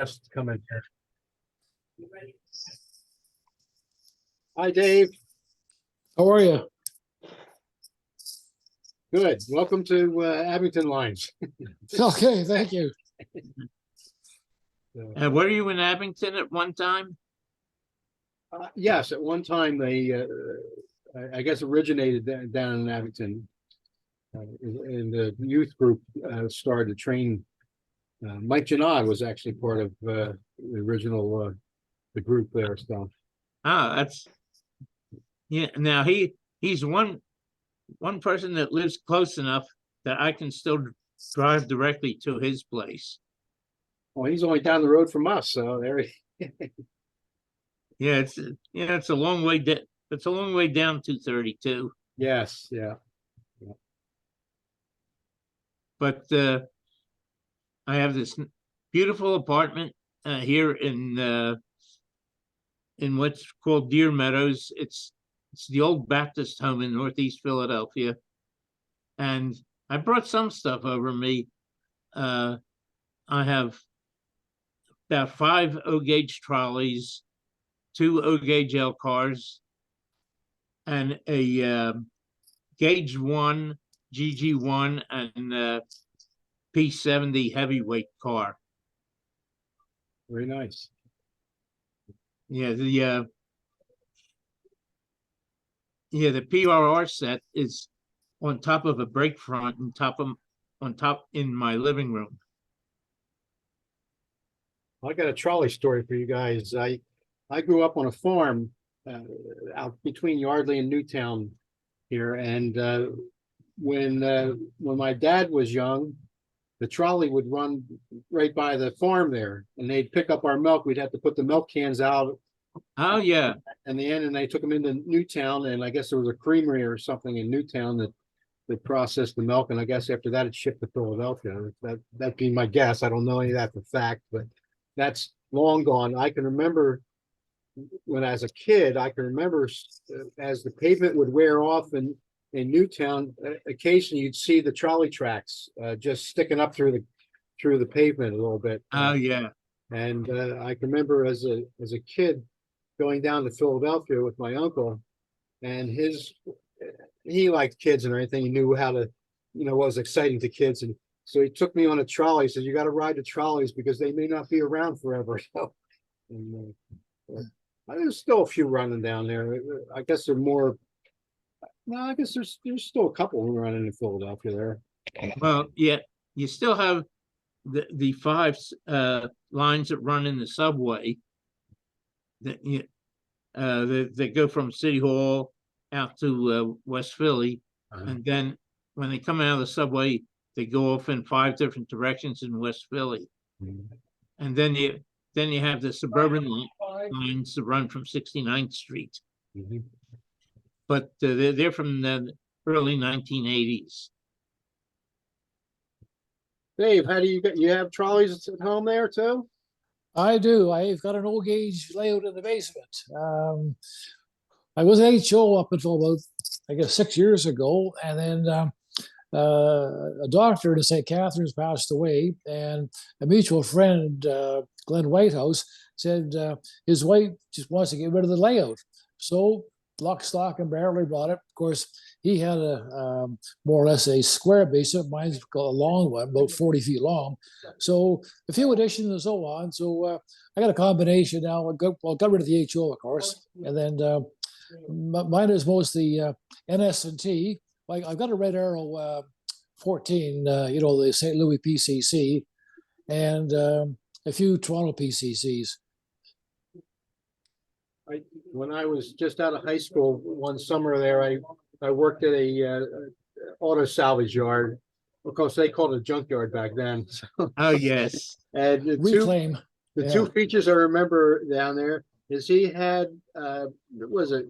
Just come in here. Hi, Dave. How are you? Good. Welcome to Abington Lines. Okay, thank you. Were you in Abington at one time? Yes, at one time they, I guess, originated down in Abington. And the youth group started to train. Mike Janod was actually part of the original the group there. So That's yeah. Now he's one person that lives close enough that I can still drive directly to his place. well, he's only down the road from us, so there. Yeah, it's a long way. It's a long way down 232. Yes, yeah. But I have this beautiful apartment here in what's called Deer Meadows. It's the old Baptist home in Northeast Philadelphia, and I brought some stuff over me. I have about 5 O-gauge trolleys, 2 O-gauge L cars, and a Gauge 1, GG1, and P70 heavyweight car. Very nice. Yeah, the PRR set is on top of a brake front and on top in my living room. I got a trolley story for you guys. I grew up on a farm out between Yardley and Newtown here, and when my dad was young, the trolley would run right by the farm there, and they'd pick up our milk. We'd have to put the milk cans out. Oh yeah, in the end, and they took them into Newtown, and I guess there was a creamery or something in Newtown that processed the milk, and I guess after that it shipped to Philadelphia. That'd be my guess. I don't know any of that for fact, but that's long gone. I can remember when, as a kid, I can remember as the pavement would wear off in Newtown, occasionally you'd see the trolley tracks just sticking up through the pavement a little bit. oh yeah. And I can remember as a kid going down to Philadelphia with my uncle, and he liked kids and everything. He knew how to, what was exciting to kids. And so he took me on a trolley. He said, "You got to ride the trolleys because they may not be around forever." So, and there's still a few running down there. I guess they're more. No, I guess there's still a couple running in Philadelphia there. Well, yeah, you still have the 5 lines that run in the subway that go from City Hall out to West Philly, and then when they come out of the subway, they go off in 5 different directions in West Philly, and then you have the suburban lines that run from 69th Street, but they're from the early 1980s. Dave, how do you have trolleys at home there too? I do. I've got an old gauge layout in the basement. I was an HO up until about, I guess, 6 years ago, and then a doctor in St. Catharines passed away, and a mutual friend, Glenn Whitehouse, said his wife just wants to get rid of the layout. So lock, stock, and barrel brought it. Of course, he had a more or less a square basement. Mine's got a long one, about 40 feet long. So a few additions and so on. So I got a combination now. I got rid of the HO, of course, and then mine is mostly NS&T. I've got a Red Arrow 14, the St. Louis PCC, and a few Toronto PCCs. When I was just out of high school one summer there, I worked at a auto salvage yard. Of course, they called it a junkyard back then. So. Oh yes. And Reclaim. The two features I remember down there is he had was it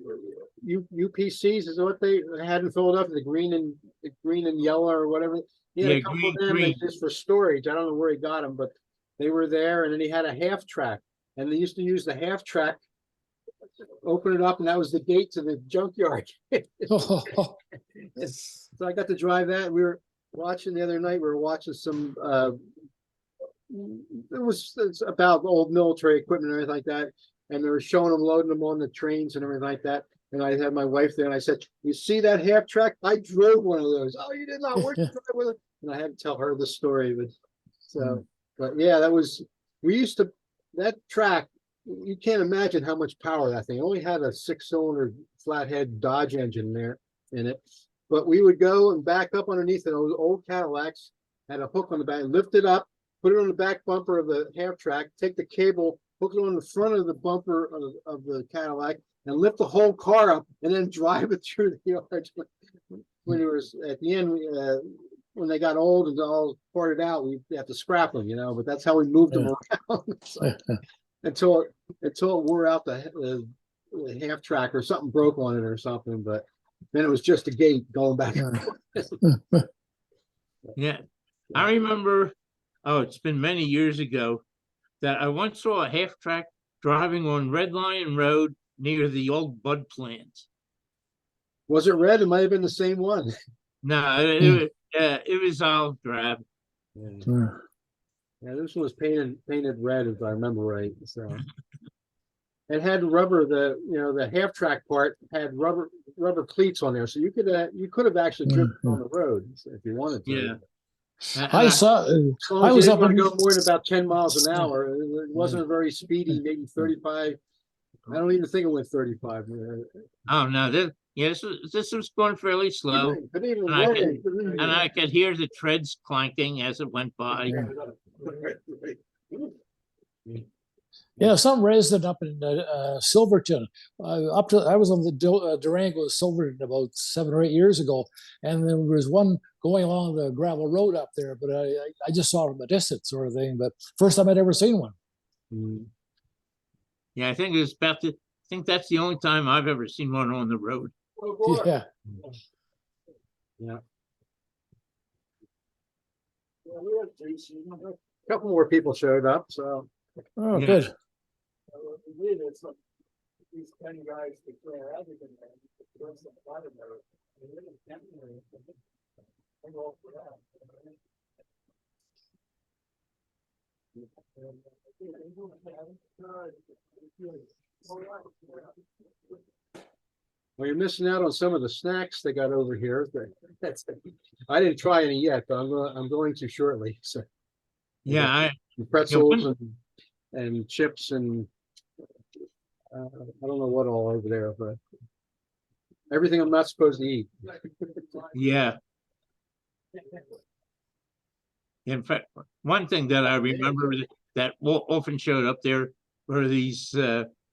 UPCs is what they had in Philadelphia, the green and yellow or whatever. He had a couple of them just for storage. I don't know where he got them, but they were there. And then he had a half track, and they used to use the half track, open it up, and that was the gate to the junkyard. So I got to drive that. We were watching the other night. We were watching some it's about old military equipment and everything like that. And they were showing them loading them on the trains and everything like that. And I had my wife there and I said, you see that half track? I drove one of those. Oh, you did not work to drive with it. And I had to tell her the story. But yeah, we used to, that track, you can't imagine how much power that thing. It only had a 6-cylinder flathead Dodge engine there in it. But we would go and back up underneath it. Those old Cadillacs had a hook on the back, lift it up, put it on the back bumper of the half track, take the cable, hook it on the front of the bumper of the Cadillac, and lift the whole car up, and then drive it through the yard. When it was at the end, when they got old and all ported out, we have to scrap them, But that's how we moved them around until it wore out the half track or something broke on it or something. But then it was just a gate going back. Yeah, I remember. Oh, it's been many years ago that I once saw a half track driving on Red Lion Road near the old Bud plant. Was it red? It might have been the same one. No, it was olive drab. Yeah, this one was painted red, if I remember right. So it had rubber. The half track part had rubber cleats on there, so you could have actually driven on the road if you wanted to. Yeah. I saw. I was up and in. go more than about 10 miles an hour. It wasn't a very speedy, maybe 35. I don't even think it went 35. Oh no, this was going fairly slow, Couldn't even and I work could- it. Couldn't even- and I could hear the treads clanking as it went by. Yeah, some resident up in Silverton. I was on the Durango Silverton about 7 or 8 years ago, and there was one going along the gravel road up there. But I just saw it from a distance, sort of thing. But first time I'd ever seen one. Yeah, I think I think that's the only time I've ever seen one on the road. Yeah. Yeah. A couple more people showed up, so. Oh, Yeah. good. These 10 guys declare Abington. Well, you're missing out on some of the snacks they got over here. I didn't try any yet, but I'm going to shortly. So Yeah, pretzels and chips and I don't know what all over there, but everything I'm not supposed to eat. yeah. In fact, one thing that I remember that often showed up there were these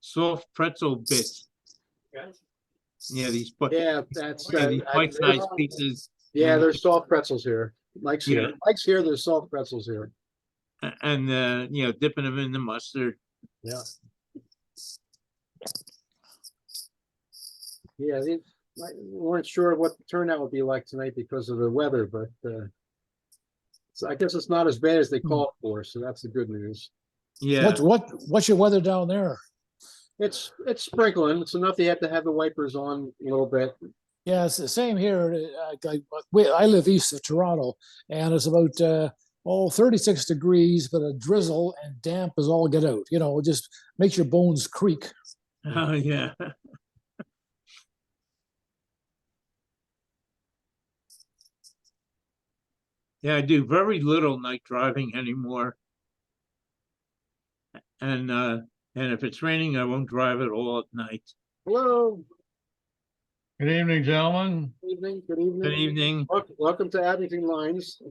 soft pretzel bits. Yeah, these That's these bite-sized pieces. Yeah, there's soft pretzels here. Mike's here. Yeah. Mike's here. There's soft pretzels here. And dipping them in the mustard. Yeah. Yeah, we weren't sure what the turnout would be like tonight because of the weather, but so I guess it's not as bad as they called for, so that's the good news. Yeah. What's your weather down there? It's sprinkling. It's enough you have to have the wipers on a little bit. Yeah, it's the same here. I live east of Toronto, and it's about 36 degrees, but a drizzle and damp as all get out. It just makes your bones creak. Oh yeah. Yeah, I do very little night driving anymore. And if it's raining, I won't drive at all at night. Hello. Good evening, gentlemen. Good evening. Good evening. Good evening. Welcome to Abington Lines.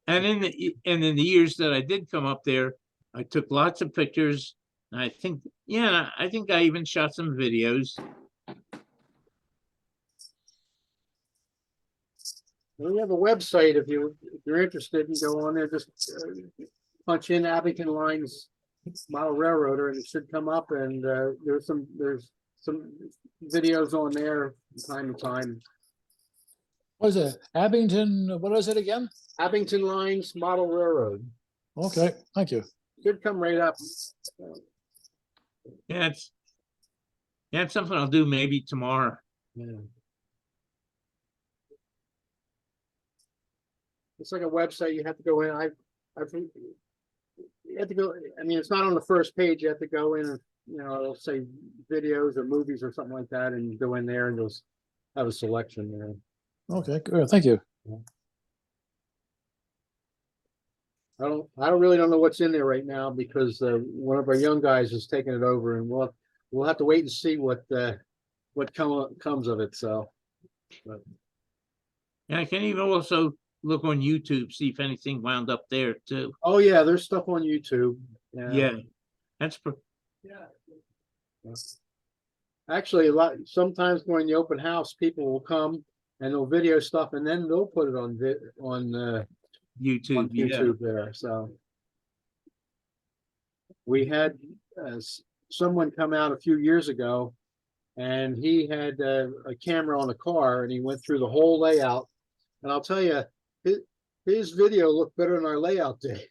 And in the years that I did come up there, I took lots of pictures. And I think I even shot some videos. We have a website if you're interested. You go on there, just punch in Abington Lines Model Railroader, and it should come up. And there's some videos on there from time to time. What is it? Abington, what is it again? Abington Lines Model Railroad. Okay, thank you. Should come right up. Yeah, it's something I'll do maybe tomorrow. Yeah. it's like a website. You have to go in. I've you have to go. I mean, it's not on the first page. You have to go in and it'll say videos or movies or something like that, and you go in there and you'll have a selection there. Okay, good. Thank you. I don't know what's in there right now because one of our young guys is taking it over, and we'll have to wait and see what comes of it. So, but, And I can even also look on YouTube, see if anything wound up there too. oh yeah, there's stuff on YouTube. Yeah, that's Actually, sometimes during the open house, people will come and they'll video stuff, and then they'll put it on YouTube. Yeah. YouTube there. So we had someone come out a few years ago, and he had a camera on a car, and he went through the whole layout. And I'll tell you, his video looked better than our layout did.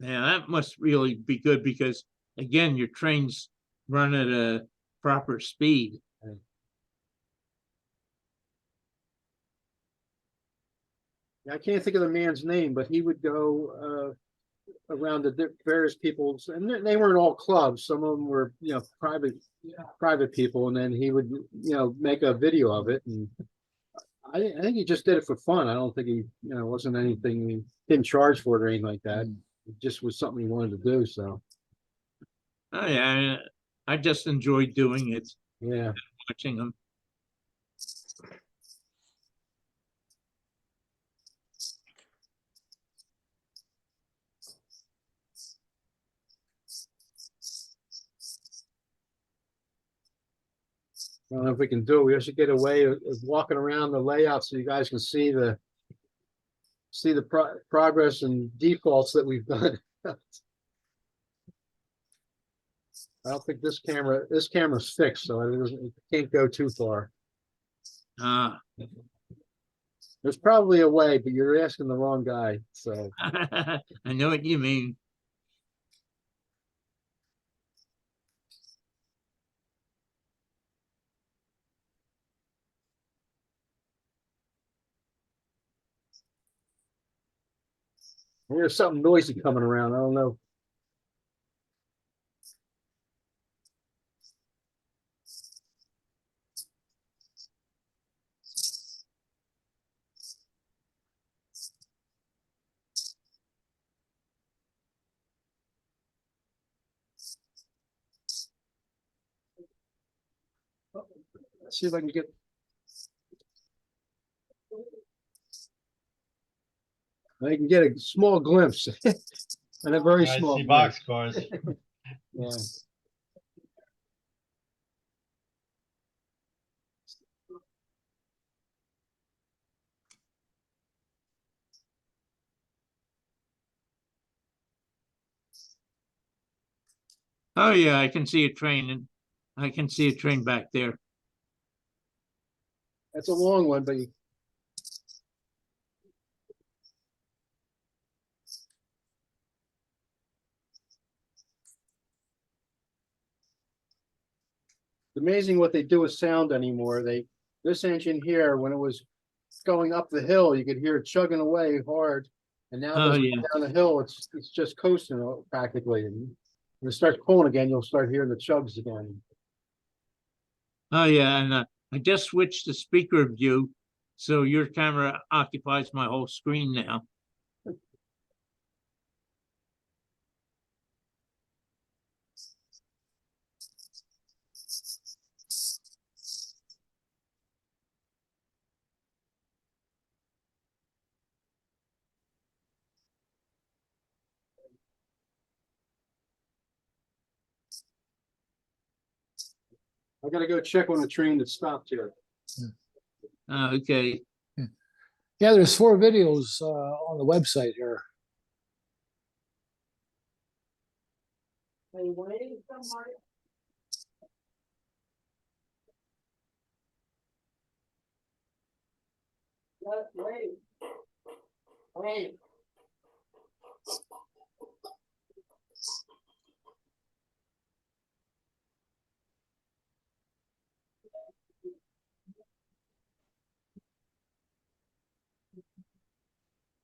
Yeah, that must really be good because again, your trains run at a proper speed. I can't think of the man's name, but he would go around the various people's, and they weren't all clubs. Some of them were, private people, and then he would, make a video of it. And I think he just did it for fun. I don't think he, wasn't anything, he didn't charge for it or anything like that. It just was something he wanted to do. So, Oh yeah, I just enjoyed doing it, yeah. watching them. I don't know if we can do it. We should get away of walking around the layout so you guys can see the progress and defaults that we've done. I don't think this camera's fixed, so it can't go too far. There's probably a way, but you're asking the wrong guy. So I know what you mean. there's something noisy coming around. I don't know. Let's see if I can get. I can get a small glimpse and a very I small see glimpse. boxcars. Yeah. Oh yeah, I can see a train, and I can see a train back there. That's a long one, but it's amazing what they do with sound anymore. This engine here, when it was going up the hill, you could hear it chugging away hard. And now Oh, this yeah. down the hill, it's just coasting practically. And when it starts pulling again, you'll start hearing the chugs again. Oh yeah, and I just switched to speaker view, so your camera occupies my whole screen now. I gotta go check on the train that stopped here. Okay. Yeah, there's 4 videos on the website here.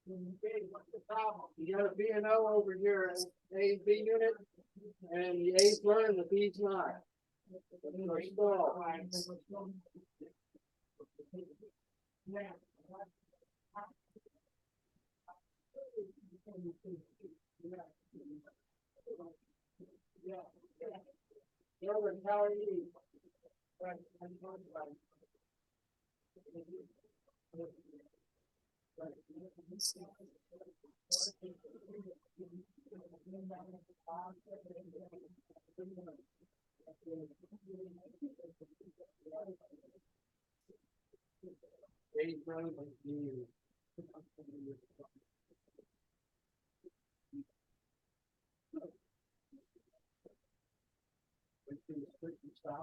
Okay, what's the problem? You got a B and O over here, A B unit, and the A's running, the B's not. Or stall. Robert, how are you?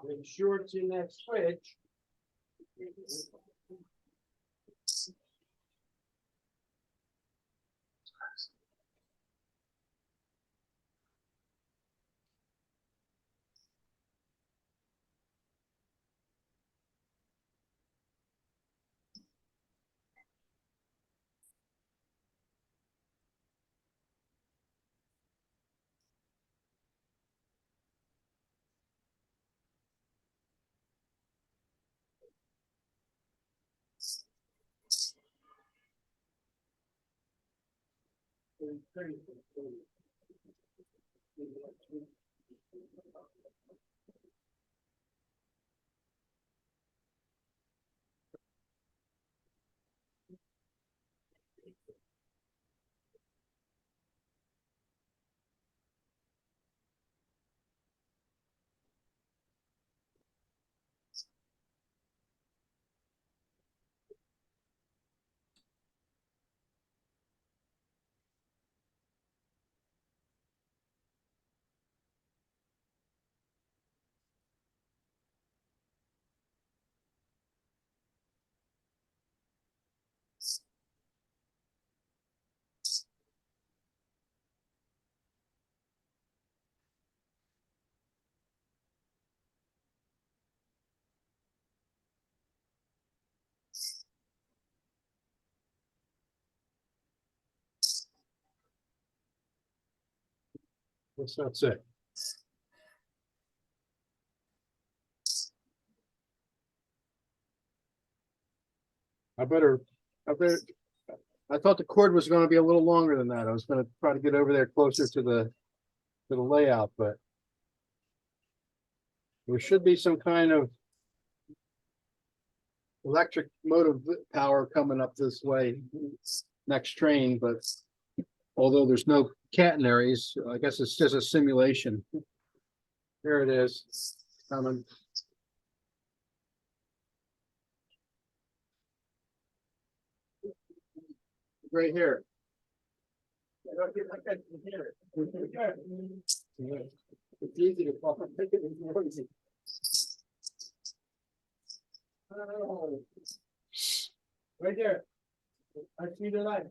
Ensure it's in that switch. What's that say? I better, I thought the cord was gonna be a little longer than that. I was gonna try to get over there closer to the layout, but there should be some kind of electric motive power coming up this way next train, but although there's no catenaries, I guess it's just a simulation. There it is, coming. Right here. It's easy to pop up. It's noisy. Oh. Right there. I see the light.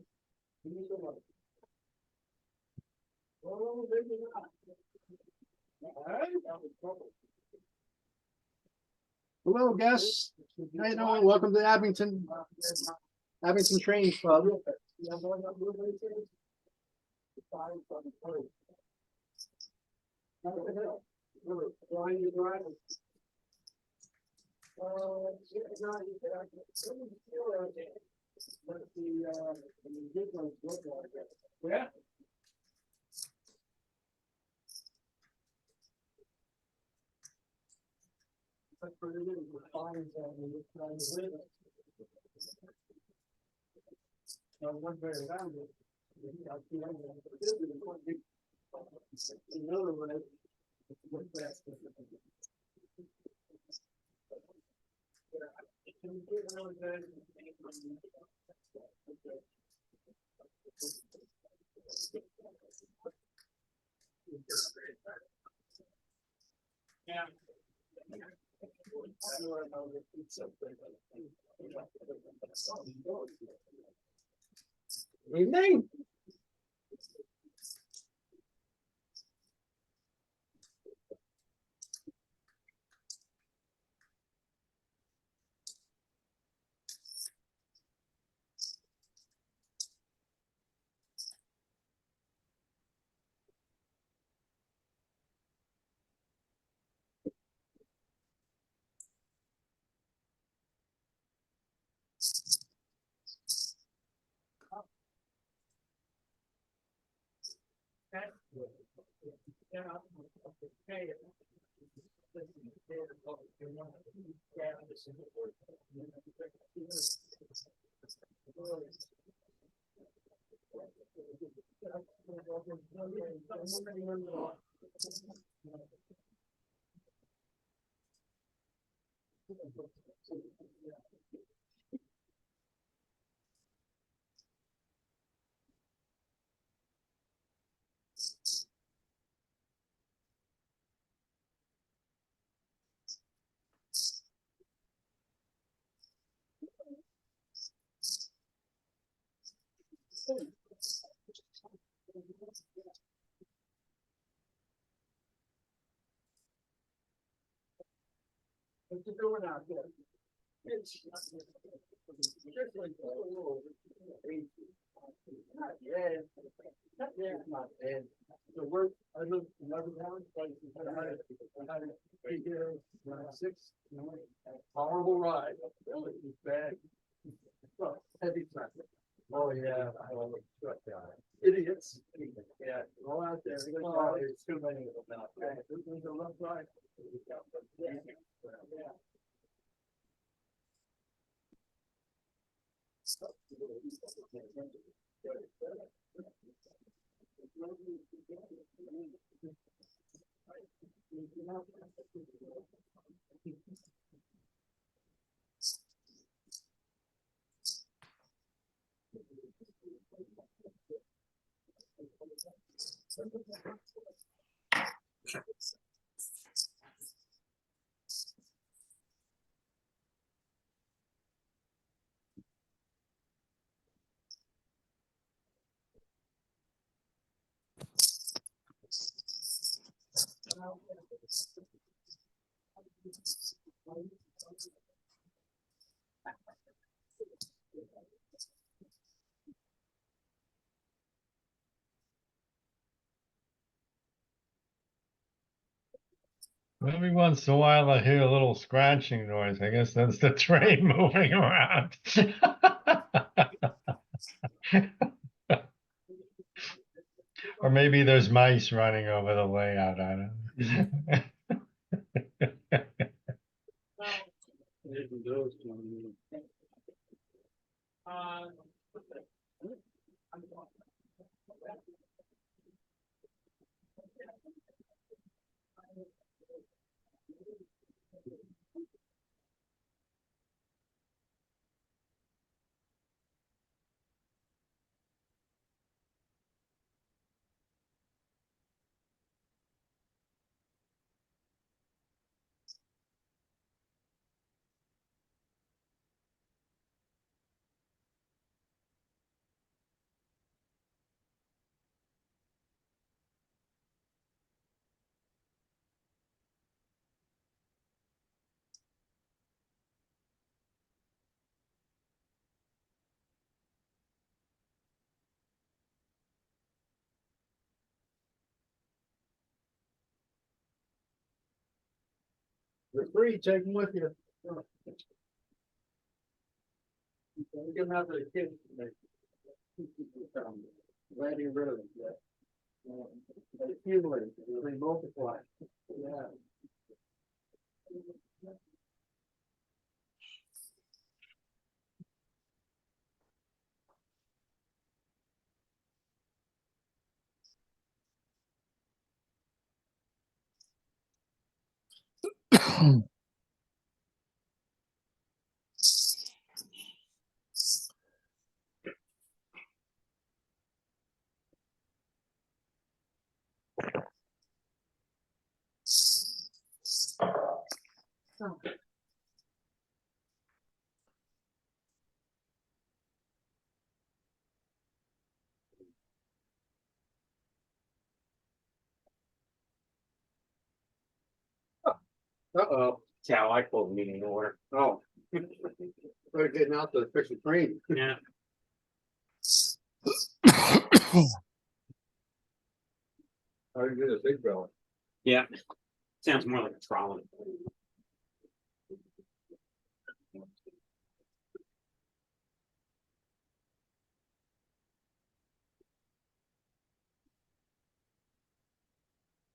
Oh, there's the light. Hello, guests. How you doing? Welcome to Abington Train Club. Yeah. Yeah. Evening. What you doing out there? Not bad. The work, I lived in Abington, I had to be here when I was 6, horrible ride, really, it was bad. Well, heavy traffic. Oh, yeah, I love it, truck guy. Idiots. Yeah, go out there, oh, there's too many of them out there. There's a rough ride. Yeah. Every once in a while I hear a little scratching noise. I guess that's the train moving around. Or maybe there's mice running over the layout. I don't know. They're free, take them with you. You can have the kids. Landing road. They accumulate, they multiply. Yeah. Uh-oh. That's how I pulled the meeting to order. Oh. We're getting out to fix the train. Yeah. How do you do this big bell? Yeah. Sounds more like a trolley.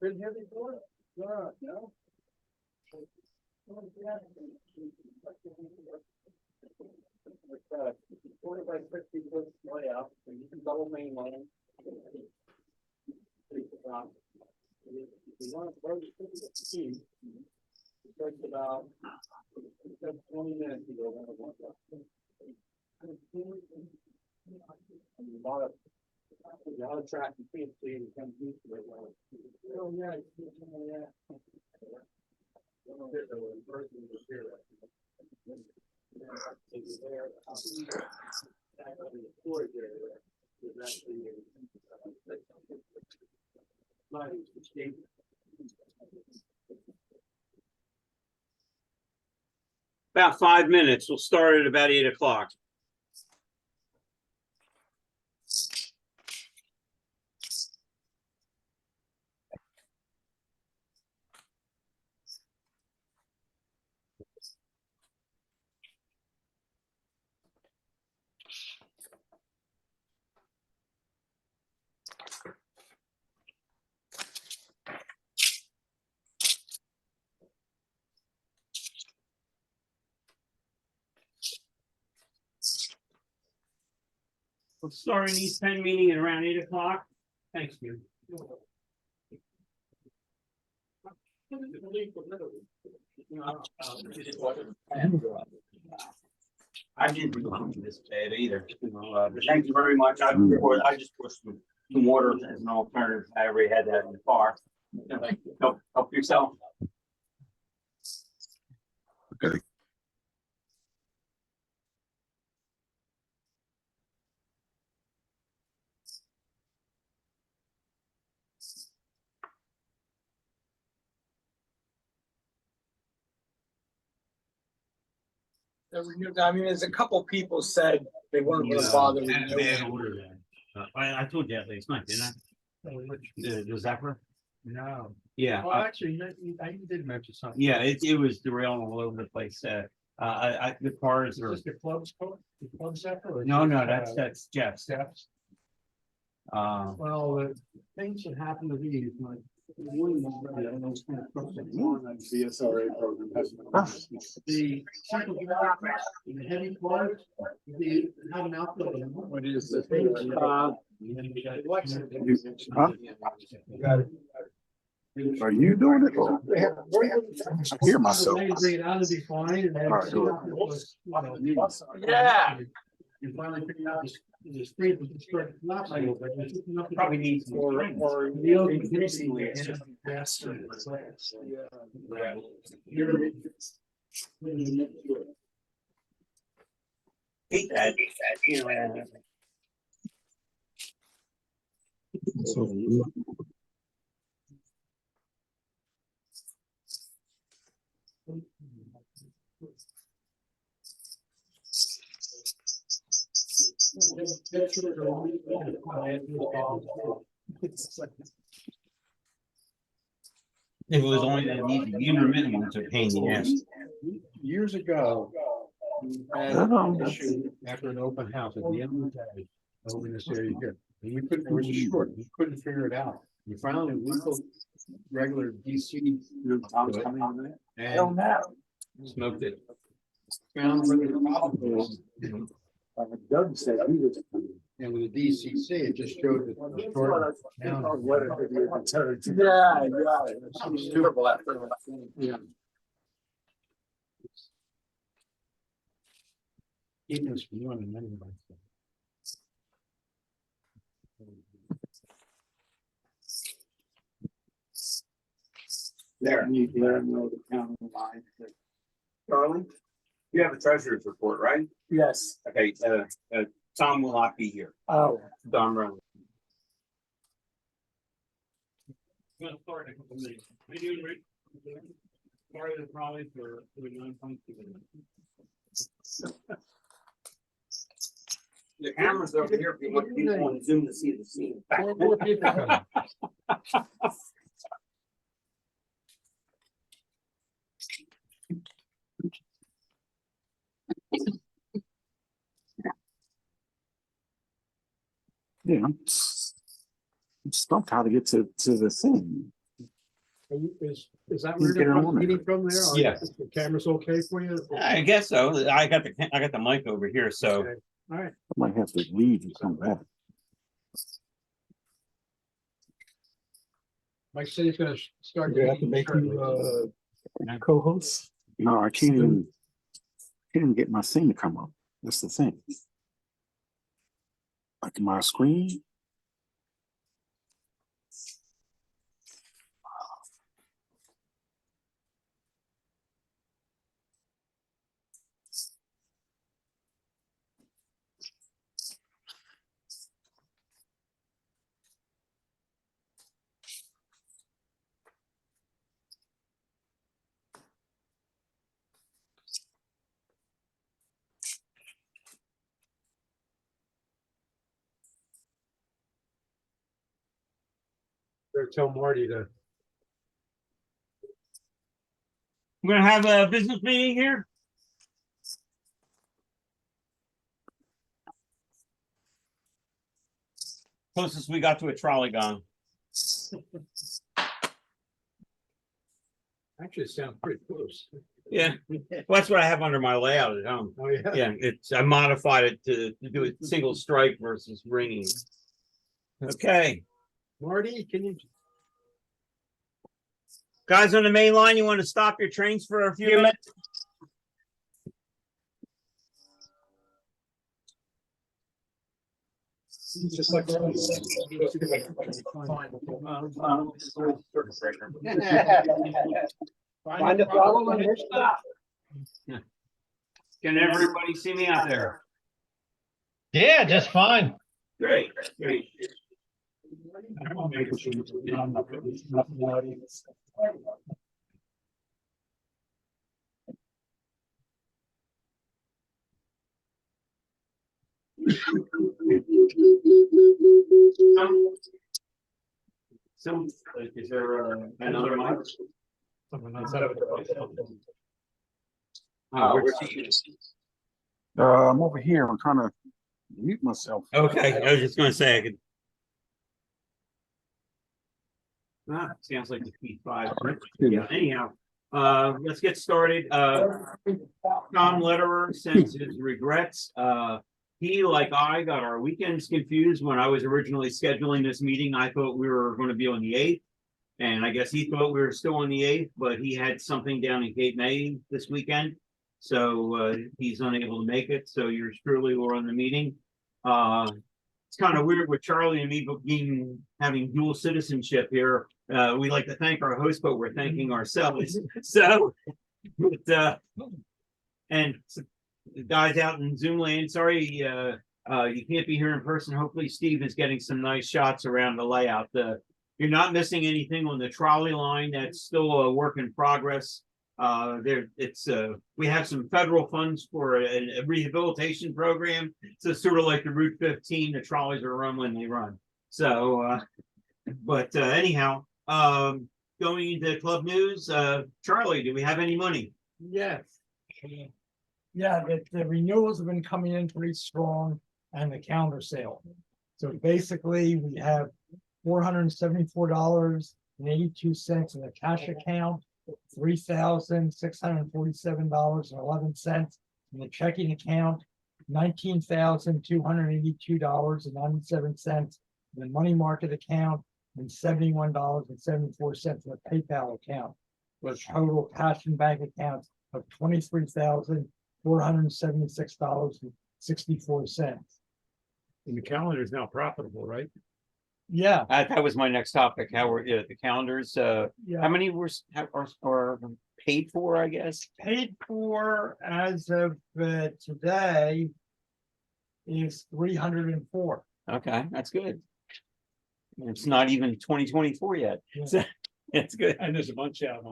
Been here before? No. 40 by 50 foot layout, and you can double main line. If you want to go to 50, it takes about 20 minutes to go around one. A lot of track and field, so you can use it well. Oh, yeah. About 5 minutes. We'll start at about 8 o'clock. We'll start an East Penn meeting at around 8 o'clock. Thanks, you. I didn't belong to this bed either, but thank you very much. I just pushed some water as an alternative. I already had that in the car. Help yourself. Okay. I mean, there's a couple people said they weren't gonna bother. I told you that last night, didn't I? The Zephyr? No. Yeah. Well, actually, I did mention something. Yeah, it was derailing all over the place. The cars are. Is this the club's code? The club sector? or No, just, that's Jeff's. Steps. Uh, Well, the things that happen to these, like. CSRA program has. The circle graphics, the heavy cars, the have an output. What is this? Huh? Are you doing it? Or- I hear myself. Bring it out to be fine and then. Alright, go Yeah. You finally figure out the street was destroyed. Probably needs more. Increasingly, it's just faster. Hate that. If it was only that easy, the intermittent ones are pain in the ass. Years ago, we had an issue after an open house at the end of the day, over in this area here. And we couldn't, it was a short, we couldn't figure it out. We finally, we put regular DC. And smoked it. Found where the problem was. Doug said he was. And with the DCC, it just showed that. the short- Yeah. Terrible after. Yeah. Keeping us from running anyway. There. Charlie, you have a treasurer's report, right? Yes. Okay, Tom will not be here. Oh. Don Rowan. Gonna start in a couple minutes. How you doing, Rick? Sorry to probably for the non-functioning. The camera's over here if you want people on Zoom to see the scene. More people coming. Yeah, I'm stumped how to get to the thing. Is that You where get it you're on there. meeting from there? Are Yeah. The camera's okay for you? I guess so. I got the mic over here, so. Okay. All right. I might have to leave and come back. Mike said he's gonna start. You have to make you, co-host. No, I can't even get my thing to come up. That's the thing. Like my screen. Better tell Marty to. We're gonna have a business meeting here. Closest we got to a trolley gone. Actually, it sounds pretty close. Yeah, well, that's what I have under my layout at home. Oh, yeah. Yeah, I modified it to do it single strike versus ringing. Okay, Marty, can you? guys on the main line, you want to stop your trains for a few minutes? Just like. Find the problem and hit stop. Can everybody see me out there? Yeah, just fine. Great, great. So, is there another mic? I'm over here. I'm trying to mute myself. Okay, I was just gonna say I could. Sounds like the P5. Yeah, anyhow, let's get started. Tom Lederer sends his regrets. He, like I, got our weekends confused when I was originally scheduling this meeting. I thought we were going to be on the 8th. And I guess he thought we were still on the 8th, but he had something down in Cape May this weekend. So he's unable to make it. So yours truly were on the meeting. It's kind of weird with Charlie and me having dual citizenship here. We like to thank our host, but we're thanking ourselves. So, and the guys out in Zoom land, sorry, you can't be here in person. Hopefully Steve is getting some nice shots around the layout. You're not missing anything on the trolley line. That's still a work in progress. We have some federal funds for a rehabilitation program. So sort of like the Route 15, the trolleys are run when they run. So, anyhow, going into club news, Charlie, do we have any money? Yes. Yeah, the renewals have been coming in pretty strong and the calendar sale. So basically we have $474.82 in the cash account, $3,647.11 in the checking account, $19,282.97 in the money market account, and $71.74 in the PayPal account, for a total cash and bank accounts of $23,476.64. And the calendar is now profitable, right? Yeah, That was my next topic. How were the calendars? How yeah. many are paid for, I guess? Paid for as of today is 304. Okay, that's good. It's not even 2024 yet. Yeah. So, it's good. And there's a bunch out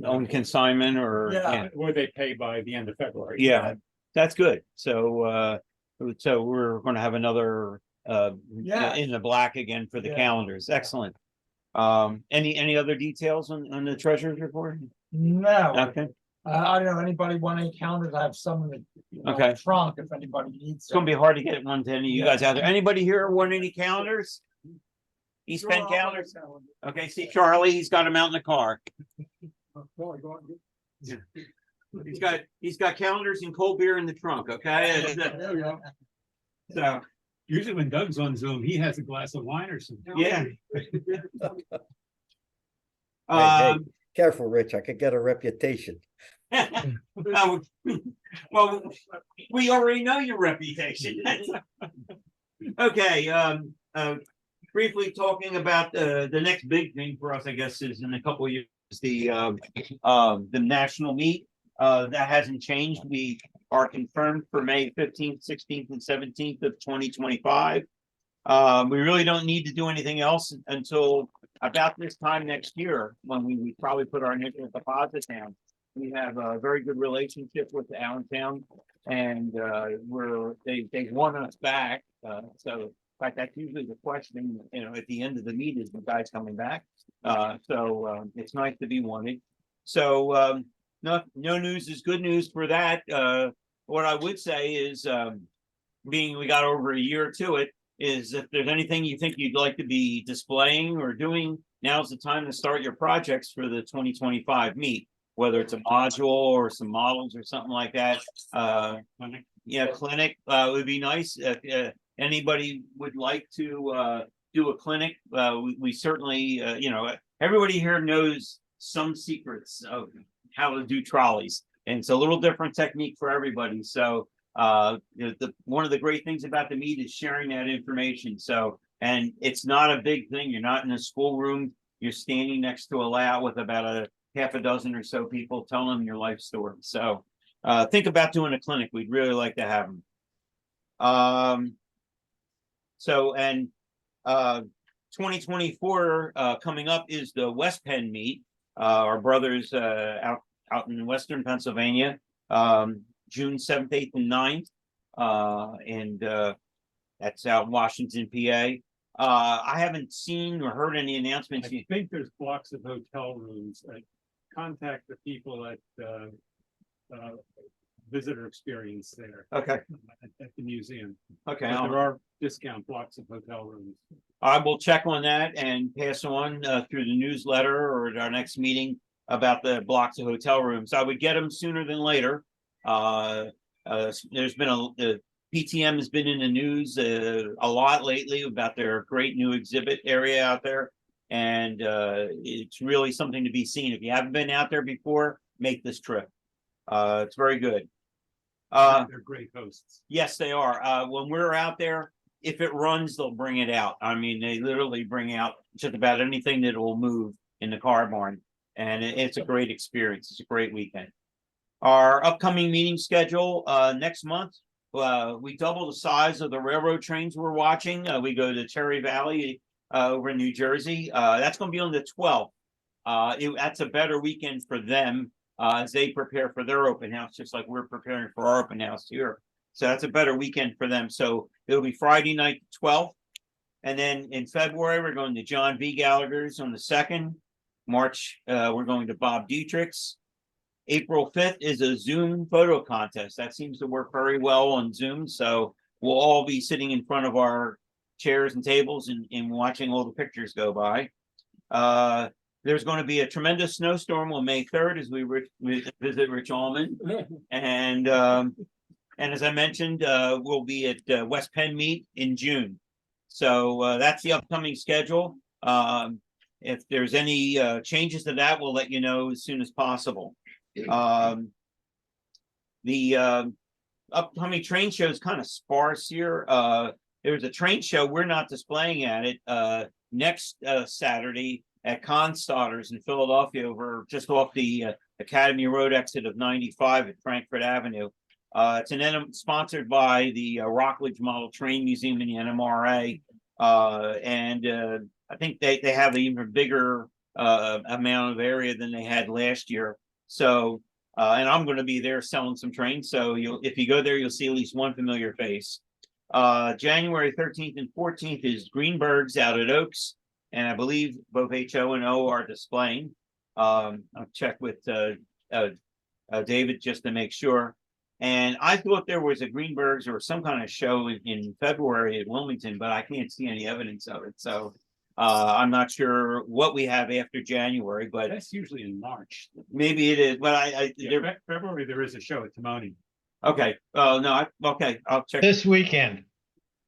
On consignment or Yeah. where they pay by the end of February. Yeah, that's good. So we're going to have another Yeah. in the black again for the Yeah. calendars. Excellent. Any other details on the treasurer's report? No, Okay, I don't know. Anybody want any calendars? I have some in the Okay. trunk if anybody needs. it's going to be hard to get one to any of you guys out there. Anybody here want any calendars? East Penn calendars. Okay, see Charlie, he's got him out in the car. He's got calendars and cold beer in the trunk, okay? So, Usually when Doug's on Zoom, he has a glass of wine or something. yeah. Hey, careful, Rich. I could get a reputation. Well, we already know your reputation. Okay, briefly talking about the next big thing for us, I guess, is in a couple of years, the national meet. That hasn't changed. We are confirmed for May 15th, 16th, and 17th of 2025. We really don't need to do anything else until about this time next year, when we probably put our initial deposit down. We have a very good relationship with Allentown, and they want us back. So in fact, that's usually the question, at the end of the meet, is the guys coming back. So it's nice to be wanted. So no news is good news for that. What I would say is, being we got over a year to it, is if there's anything you think you'd like to be displaying or doing, now's the time to start your projects for the 2025 meet, whether it's a module or some models or something like that. Clinic would be nice. If anybody would like to do a clinic, we certainly, everybody here knows some secrets of how to do trolleys, and it's a little different technique for everybody. So one of the great things about the meet is sharing that information. So, and it's not a big thing. You're not in a schoolroom. You're standing next to a layout with about a half a dozen or so people telling them your life story. So think about doing a clinic. We'd really like to have them. 2024 coming up is the West Penn meet. Our brothers out in Western Pennsylvania, June 7th, 8th, and 9th. And that's out in Washington, PA. I haven't seen or heard any announcements. I think there's blocks of hotel rooms. Contact the people at visitor experience there. Okay. At the museum. Okay. But there are discount blocks of hotel rooms. I will check on that and pass on through the newsletter or at our next meeting about the blocks of hotel rooms. I would get them sooner than later. There's been the PTM has been in the news a lot lately about their great new exhibit area out there. And it's really something to be seen. If you haven't been out there before, make this trip. It's very good. They're great hosts. Yes, they are. When we're out there, if it runs, they'll bring it out. I mean, they literally bring out just about anything that will move in the car barn. And it's a great experience. It's a great weekend. Our upcoming meeting schedule next month, we double the size of the railroad trains we're watching. We go to Cherry Valley over in New Jersey. That's going to be on the 12th. That's a better weekend for them as they prepare for their open house, just like we're preparing for our open house here. So that's a better weekend for them. So it'll be Friday night, 12th. And then in February, we're going to John V. Gallagher's on the 2nd. March, we're going to Bob Dietrich's. April 5th is a Zoom photo contest. That seems to work very well on Zoom. So we'll all be sitting in front of our chairs and tables and watching all the pictures go by. There's going to be a tremendous snowstorm on May 3rd as we visit Rich Allman. And as I mentioned, we'll be at West Penn meet in June. So that's the upcoming schedule. If there's any changes to that, we'll let you know as soon as possible. The upcoming train show is kind of sparse here. There's a train show. We're not displaying at it next Saturday at Constadter's in Philadelphia, over just off the Academy Road exit of 95 at Frankfurt Avenue. It's sponsored by the Rockledge Model Train Museum and the NMRA. And I think they have an even bigger amount of area than they had last year. So, and I'm going to be there selling some trains. So if you go there, you'll see at least one familiar face. January 13th and 14th is Greenberg's out at Oaks. And I believe both HO and O are displaying. I'll check with David just to make sure. And I thought there was a Greenberg's or some kind of show in February at Wilmington, but I can't see any evidence of it. So I'm not sure what we have after January, but That's usually in March. maybe it is, but Yeah, February, there is a show at Timoni. okay, oh, no, okay, I'll check. This weekend.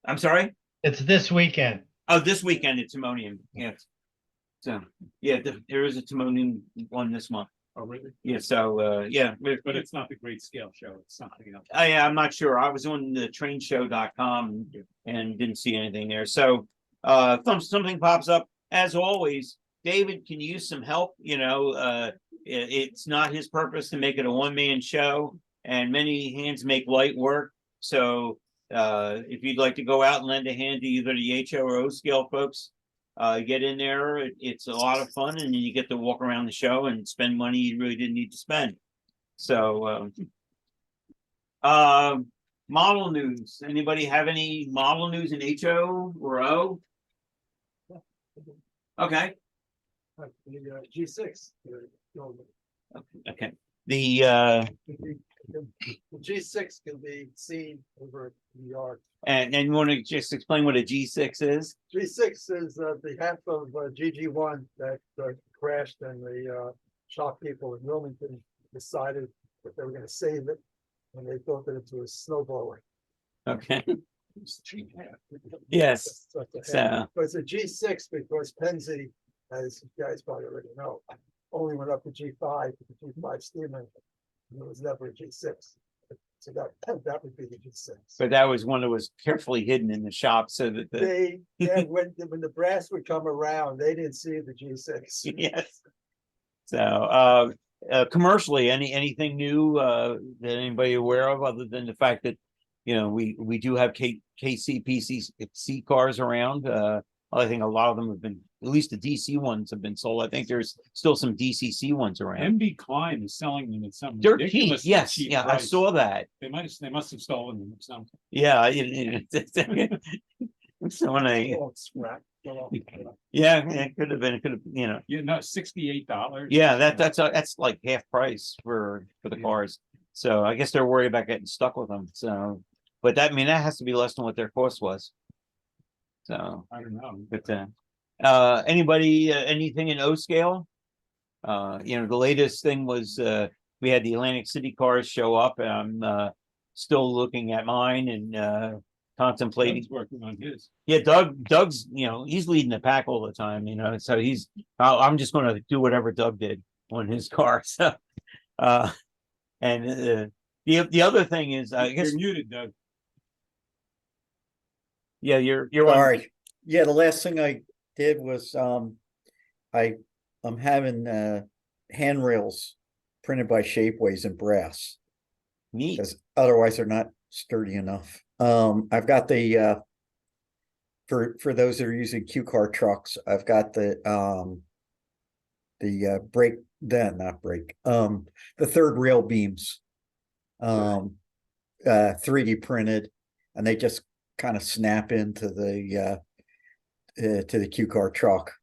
I'm sorry? It's this weekend. Oh, this weekend at Timonium, yes. So, yeah, there is a Timonium one this month. Oh, really? Yeah, so, yeah. But it's not the great scale show, it's something else. I'm not sure. I was on the trainshow.com and didn't see anything there. So, something pops up, as always, David can use some help, it's not his purpose to make it a one-man show, and many hands make light work. So, if you'd like to go out and lend a hand to either the HO or O scale folks, get in there. It's a lot of fun, and you get to walk around the show and spend money you really didn't need to spend. So, model news. Anybody have any model news in HO or O? Okay. The G6. Okay. The G6 can be seen over New York. and you want to just explain what a G6 is? G6 is the half of GG1 that crashed, and the shop people in Wilmington decided that they were going to save it, and they built it into a snowblower. Okay. Yes. So it's a So half. But it's a G6 because Pennsy, as you guys probably already know, only went up to G5 with the G5 steam engine. And it was never a G6. So that would be the G6. but that was one that was carefully hidden in the shop so that the When the brass would come around, they didn't see the G6. yes. So commercially, anything new that anybody aware of other than the fact that we do have KCPC cars around. I think a lot of them have been, at least the DC ones have been sold. I think there's still some DCC ones around. MB Klein is selling them at some They're cheap, ridiculously yes, cheap yeah, I price. saw that. They must have stolen them or something. Yeah, so when Oh, it's scrap. yeah, it could have been, Yeah, no, $68. yeah, that's like half price for the cars. So I guess they're worried about getting stuck with them. So, but that has to be less than what their cost was. So, I don't know. but anybody anything in O scale? The latest thing was we had the Atlantic City cars show up, and I'm still looking at mine and contemplating. Doug's working on his. Yeah, Doug's he's leading the pack all the time, so I'm just going to do whatever Doug did on his car. So, and the other thing is, I guess You're muted, Doug. yeah, you're Sorry. Yeah, the last thing I did was I'm having handrails printed by Shapeways in brass, neat. because otherwise they're not sturdy enough. I've got the for those that are using Q car trucks, I've got the third rail beams 3D printed, and they just kind of snap into the to the Q car truck,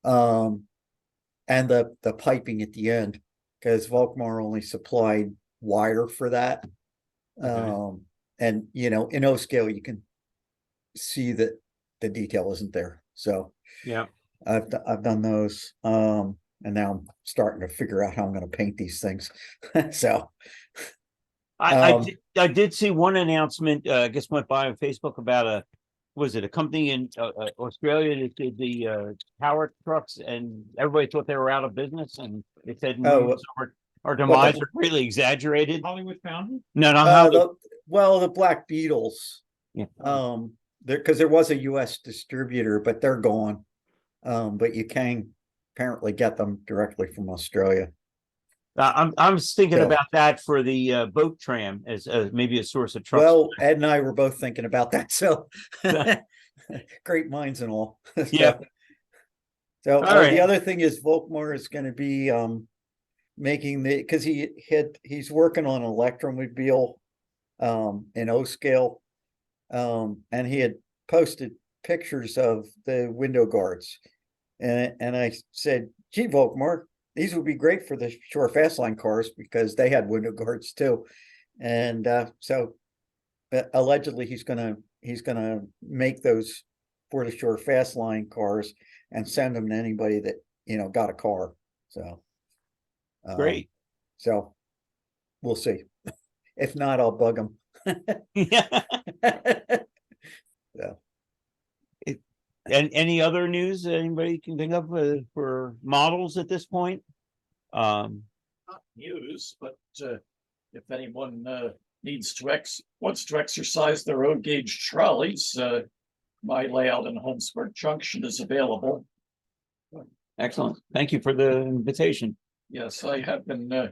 and the piping at the end, because Volkmar only supplied wire for that. And in O scale you can see that the detail isn't there. So Yeah, I've done those, and now I'm starting to figure out how I'm going to paint these things. So I did see one announcement. I guess went by on Facebook about a company in Australia that did the power trucks, and everybody thought they were out of business, and it said our demise are greatly exaggerated. Hollywood Foundry? No, not Hollywood. the Black Beetles. Yeah. Because there was a US distributor, but they're gone. But you can apparently get them directly from Australia. I was thinking So- about that for the boat tram as maybe a source of trucks. Well, Ed and I were both thinking about that. So great minds and all. Yeah. So All right. the other thing is Volkmar is going to be making because he's working on an electromobile in O scale, and he had posted pictures of the window guards, and I said, gee, Volkmar, these would be great for the Shore Fast Line cars because they had window guards too. And so allegedly he's gonna make those for the Shore Fast Line cars, and send them to anybody that, got a car, so. Great. So, we'll see. If not, I'll bug them. Yeah. Yeah. And any other news that anybody can think of for models at this point? Not news, but if anyone wants to exercise their own gauge trolleys, my layout in Holmesburg Junction is available. Excellent. Thank you for the invitation. Yes, I have been.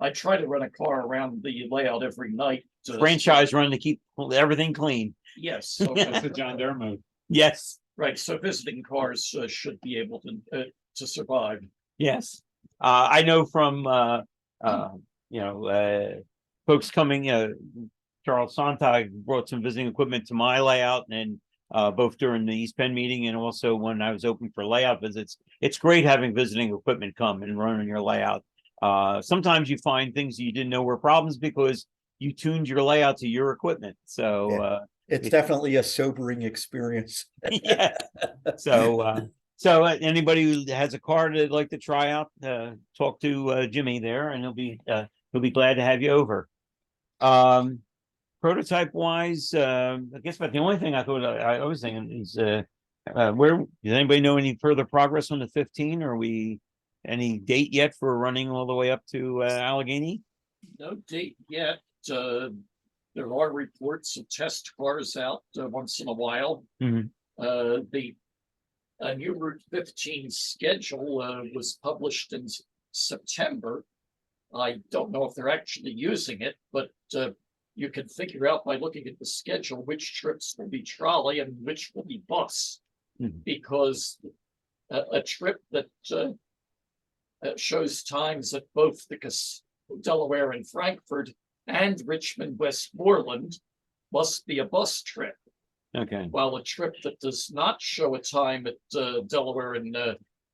I try to run a car around the layout every night. Franchise run to keep everything clean. Yes, so That's a John Deere mode. Yes. right. So visiting cars should be able to survive. Yes. I know from folks coming. Charles Sontag brought some visiting equipment to my layout, and both during the East Penn meeting and also when I was open for layout visits. It's great having visiting equipment come and run on your layout. Sometimes you find things you didn't know were problems because you tuned your layout to your equipment. So it's definitely a sobering experience. yeah. So anybody who has a car they'd like to try out, talk to Jimmy there, and he'll be glad to have you over. Prototype wise, I guess, but the only thing I thought I was thinking is, where does anybody know any further progress on the 15? Are we any date yet for running all the way up to Allegheny? No date yet. There are reports of test cars out once in a while. Mhm. The new Route 15 schedule was published in September. I don't know if they're actually using it, but you can figure out by looking at the schedule which trips will be trolley and which will be bus. Mhm. Because a trip that shows times at both the Delaware and Frankfurt and Richmond Westmoreland must be a bus trip, Okay. while a trip that does not show a time at Delaware and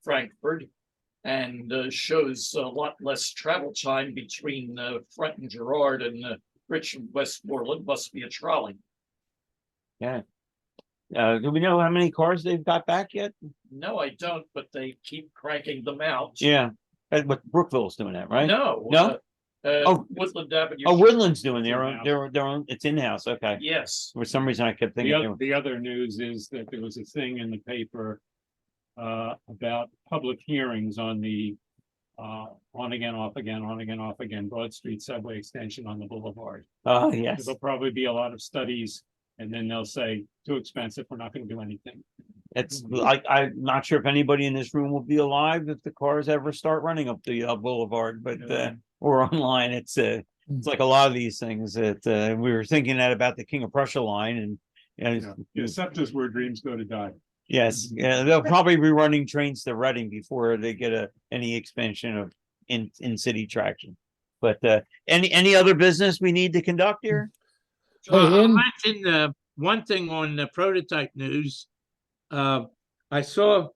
Frankfurt and shows a lot less travel time between Frenton Girard and Richmond Westmoreland must be a trolley. Yeah. Do we know how many cars they've got back yet? No, I don't, but they keep cranking them out. Yeah. But Brookville's doing that, right? No. No? Oh. Woodland Avenue. Oh, Woodland's doing their in-house. own, it's in-house, okay. Yes. For some reason I kept thinking. they were- The other news is that there was a thing in the paper about public hearings on the on again, off again, on again, off again, Broad Street subway extension on the boulevard. Oh, yes. There'll probably be a lot of studies, and then they'll say, too expensive, we're not gonna do anything. It's like, I'm not sure if anybody in this room will be alive if the cars ever start running up the boulevard, but or online. It's like a lot of these things that we were thinking that about the King of Prussia line, and Except as where dreams go to die. yes, yeah, they'll probably be running trains to Reading before they get any expansion of in city traction. But any other business we need to conduct here? Hey, I'll mention one thing on the prototype news. I saw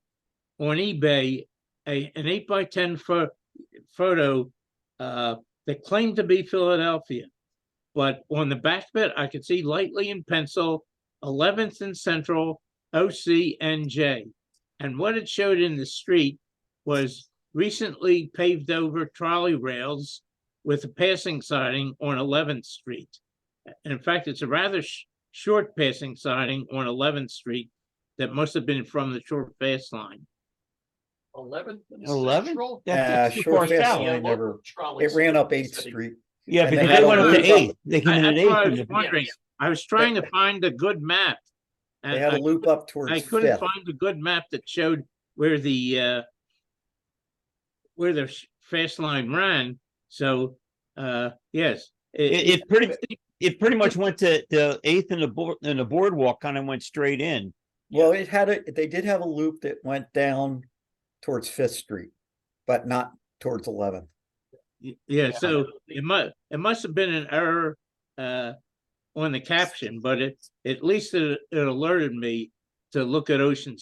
on eBay an 8x10 photo that claimed to be Philadelphia, but on the back of it I could see lightly in pencil 11th and Central OCNJ, and what it showed in the street was recently paved over trolley rails with a passing siding on 11th Street. And in fact, it's a rather short passing siding on 11th Street that must have been from the short fast line. 11th. 11th? Yeah, That's too short far fast south. line never, it ran up 8th Street. Yeah, And because they had they a went up to loop up. 8th. They came in at That's what I 8th. was wondering. I was trying to find a good map. They And had a loop up towards I couldn't 5th. find a good map that showed where the fast line ran. So yes, It pretty much went to the 8th and the boardwalk kind of went straight in. Well, they did have a loop that went down towards 5th Street, but not towards 11th. yeah. So it must have been an error on the caption, but at least it alerted me to look at Ocean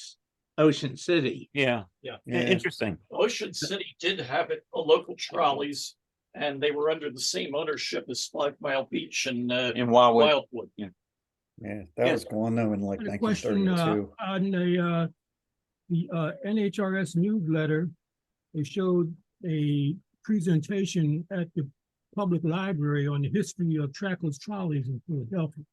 City. Yeah. Yeah. Interesting. Ocean City did have local trolleys, and they were under the same ownership as 5 Mile Beach and In Wildwood. Wildwood. Yeah, that was going though in like A question 1932. on the the NHRS newsletter, they showed a presentation at the public library on the history of trackless trolleys in Philadelphia.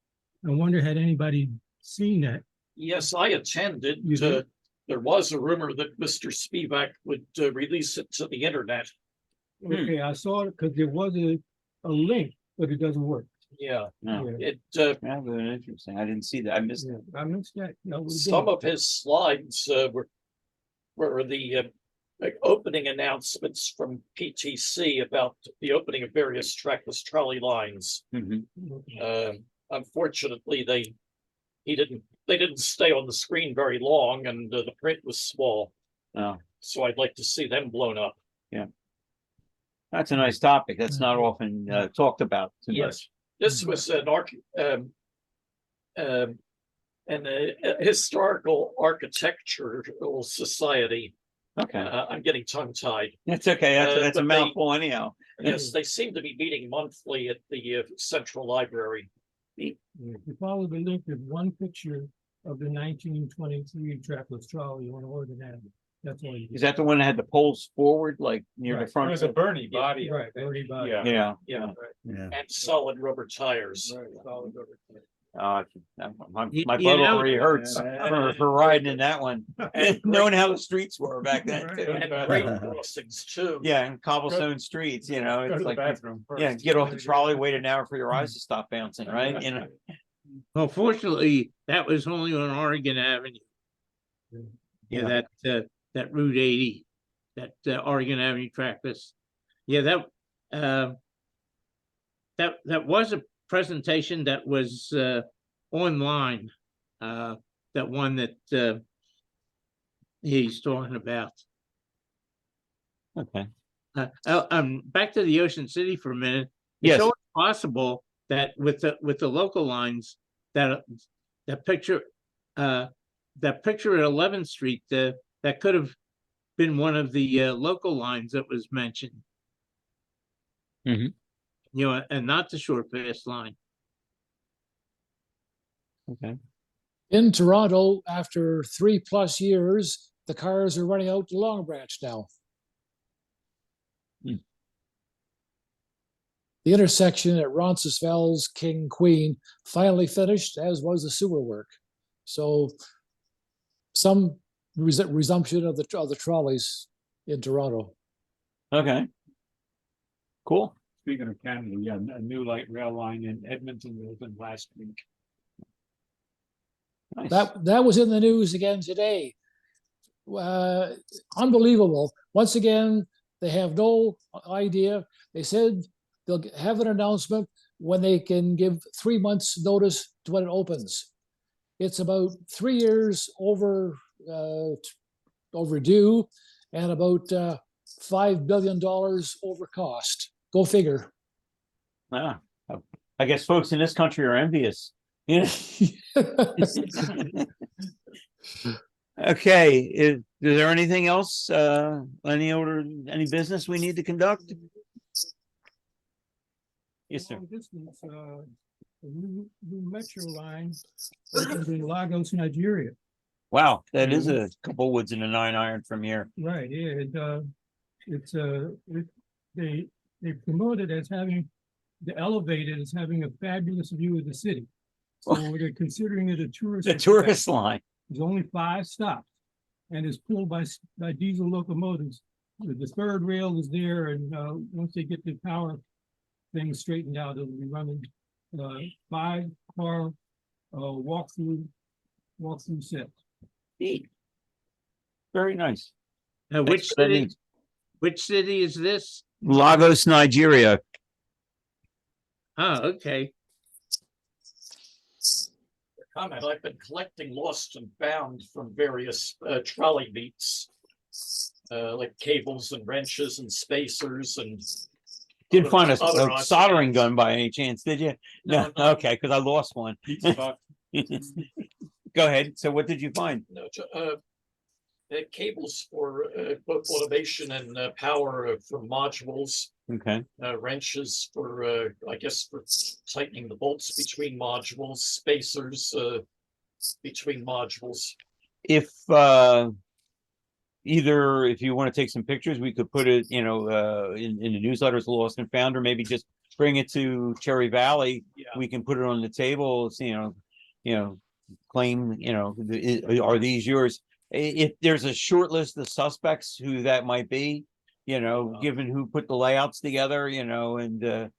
I wonder, had anybody seen that? Yes, I attended. You did? There was a rumor that Mr. Spivak would release it to the internet. Okay, I saw it because there was a link, but it doesn't work. Yeah, No. Yeah. it, Yeah, very interesting. I didn't see that. I missed it. Yeah, I missed that. That was some good. of his slides were the like opening announcements from PTC about the opening of various trackless trolley lines. Mhm. Unfortunately, they didn't stay on the screen very long, and the print was small. Oh, So I'd like to see them blown up. that's a nice topic. That's not often talked about. too much. Yes, this was a historical architectural society. Okay, I'm getting tongue tied. that's okay. That's a but mouthful anyhow. Yes, they seem to be meeting monthly at the Central Library. If you follow the link, there's one picture of the 1923 trackless trolley on Oregon Avenue. That's all you Is that the one that had the poles forward, like near the Right. front? There's a Bernie body. right. Already by. Yeah. Yeah. Yeah, Yeah. and solid rubber tires. Right, solid rubber. My You butt know- already hurts for riding in that one. Knowing how the streets were back then Right. too. And grade crossings too. Yeah, and cobblestone streets, you know, Go it's to the like, bathroom first. yeah, get off the trolley, wait an hour for your eyes to stop bouncing, right? You know, Well, fortunately, that was only on Oregon Avenue. Yeah, that Route 80, that Oregon Avenue trackless. Yeah, that was a presentation that was online. That one that he's talking about. okay. Back to the Ocean City for a minute. Yes. It's always possible that with the local lines, that picture at 11th Street, that could have been one of the local lines that was mentioned. Mhm. You know, and not the short fast line. Okay. In Toronto, after 3+ years, the cars are running out to Long Branch now. Hmm. The intersection at Roncesvalles, King, Queen finally finished, as was the sewer work. So some resumption of the trolleys in Toronto. Okay. Cool. Speaking of Canada, yeah, a new light rail line in Edmonton opened last week. Nice. That was in the news again today. Unbelievable. Once again, they have no idea. They said they'll have an announcement when they can give 3 months notice to when it opens. It's about 3 years overdue and about $5 billion over cost. Go figure. Ah, I guess folks in this country are envious. Yeah. Okay, is there anything else? Any business we need to conduct? Yes, sir. Long distance, a new metro line opens in Lagos, Nigeria. Wow, that is a couple woods and a 9-iron from here. Right, yeah, they promote it as having, the elevated as having a fabulous view of the city. So they're considering it a tourist. The tourist line. There's only 5 stops and is pulled by diesel locomotives. The third rail is there, and once they get the power thing straightened out, it'll be running 5-car walkthrough set. Neat. Very nice. Which for that city? news. Which city is this? Lagos, Nigeria. Oh, okay. Comment, I've been collecting lost and found from various trolley meets. Like cables and wrenches and spacers and. Didn't find a Other soldering odds. gun by any chance, did you? No, No, no. okay, because I lost one. Pizza box. Go ahead. So what did you find? No, cables for both automation and power from modules, Okay. wrenches for, I guess, for tightening the bolts between modules, spacers between modules. If either if you want to take some pictures, we could put it, in the newsletters, Lost and Found, or maybe just bring it to Cherry Valley. Yeah. We can put it on the table, claim, are these yours? If there's a short list of suspects who that might be, given who put the layouts together, and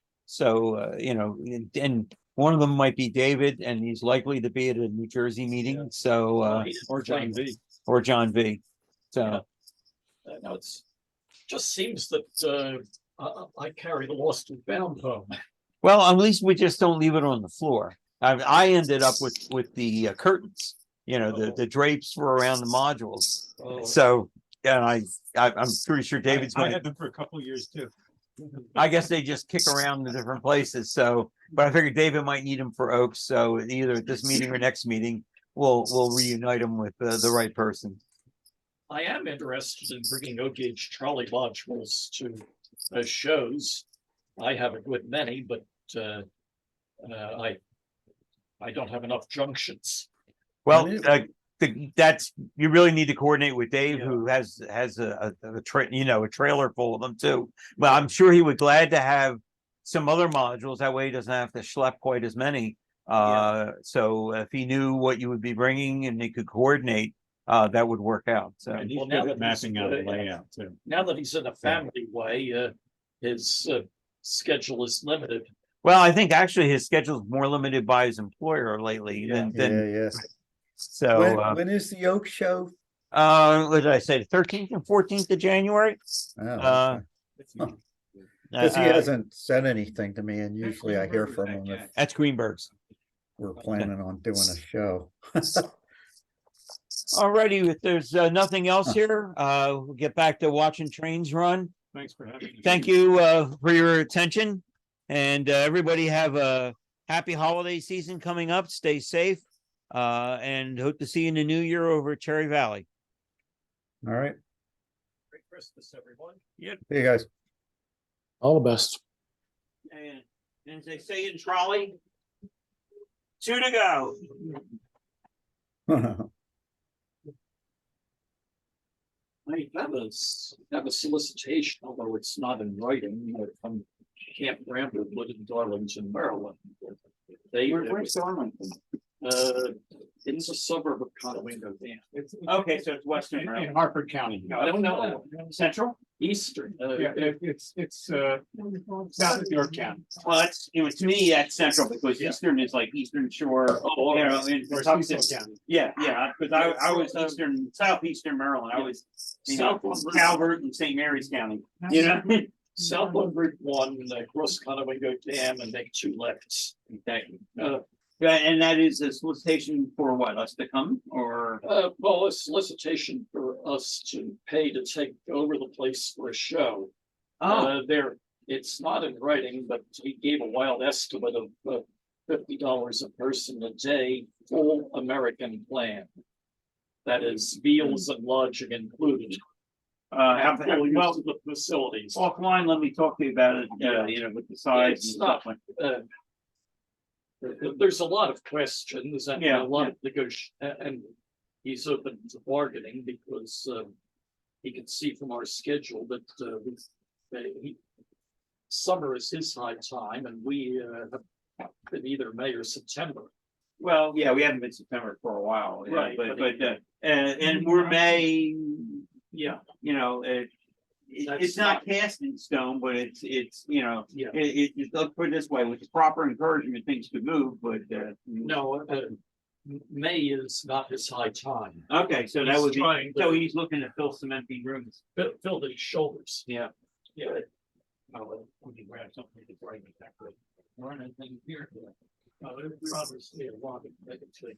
one of them might be David, and he's likely to be at a New Jersey meeting. So, Or John V. or John V. So, Now just seems that I carry the lost and found home. well, at least we just don't leave it on the floor. I ended up with the curtains, the drapes for around the modules. Oh. So, and I'm pretty sure David's I going had them for a couple of years too. I guess they just kick around the different places. So, but I figured David might need them for Oaks. So either at this meeting or next meeting, we'll reunite them with the right person. I am interested in bringing O-gauge trolley modules to shows. I have a good many, but I don't have enough junctions. Well, you really need to coordinate with Dave, who has a trailer full of them too. But I'm sure he would glad to have some other modules. That way he doesn't have to schlep quite as many. So if he knew what you would be bringing and they could coordinate, that would work out. So And he's Well, now good at that he's mapping out a good, layout too. Now that he's in a family way, his schedule is limited. well, I think actually his schedule is more limited by his employer lately than Yeah. so. When is the Oak Show? What did I say? The 13th and 14th of January. Oh, Uh, because he hasn't said anything to me, and usually I hear from him if That's Greenberg's. we're planning on doing a show. Alrighty, if there's nothing else here, we'll get back to watching trains run. Thanks for having me. Thank you for your attention, and everybody have a happy holiday season coming up. Stay safe, and hope to see you in the new year over at Cherry Valley. All right, Merry Christmas, everyone. see you guys. All the best. And as they say in trolley, 2 to go. I have a solicitation, although it's not in writing, from Camp Bramblewood in Darlington, Maryland. Where's Darlington? It's a suburb of Conowingo Dam. Okay, so it's Western In Maryland. Harford County. I don't know. Central? Eastern. Yeah, it's south of York County. Well, to me, that's central because Eastern is like Eastern Shore. Oh, in Or Tucson. Cecil County. Yeah, because I was southeastern Maryland. I was Southland, Calvert and St. Mary's County. Southland Route 1, cross Conowingo Dam and make 2 lefts. Okay. And that is a solicitation for what, us to come or? Well, a solicitation for us to pay to take over the place for a show. It's not in writing, but he gave a wild estimate of $50 a person a day, full American plan. That is meals and lodging included. And full use of the facilities. Offline, let me talk to you about it, with the size. It's not, there's a lot of questions and a lot of and he's open to bargaining because he can see from our schedule that summer is his high time and we have been either May or September. Well, yeah, we haven't been September for a while, Right, and we're May. Yeah, It's not cast in stone, but it's let's put it this way, with the proper encouragement, things could move, but no, May is not his high time. okay, so that He's would be, trying so to- he's looking to fill some empty rooms. Fill his shoulders. Yeah. Yeah. We can grab something to bring it back with. Or anything here. It's obviously a lot of negative.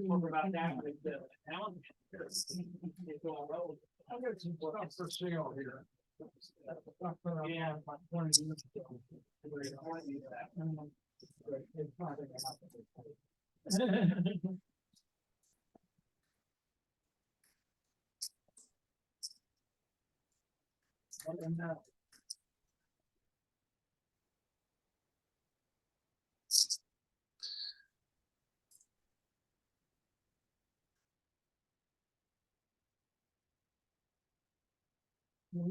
More about that with Alan. I got some stuff for sale here. Yeah. Oh,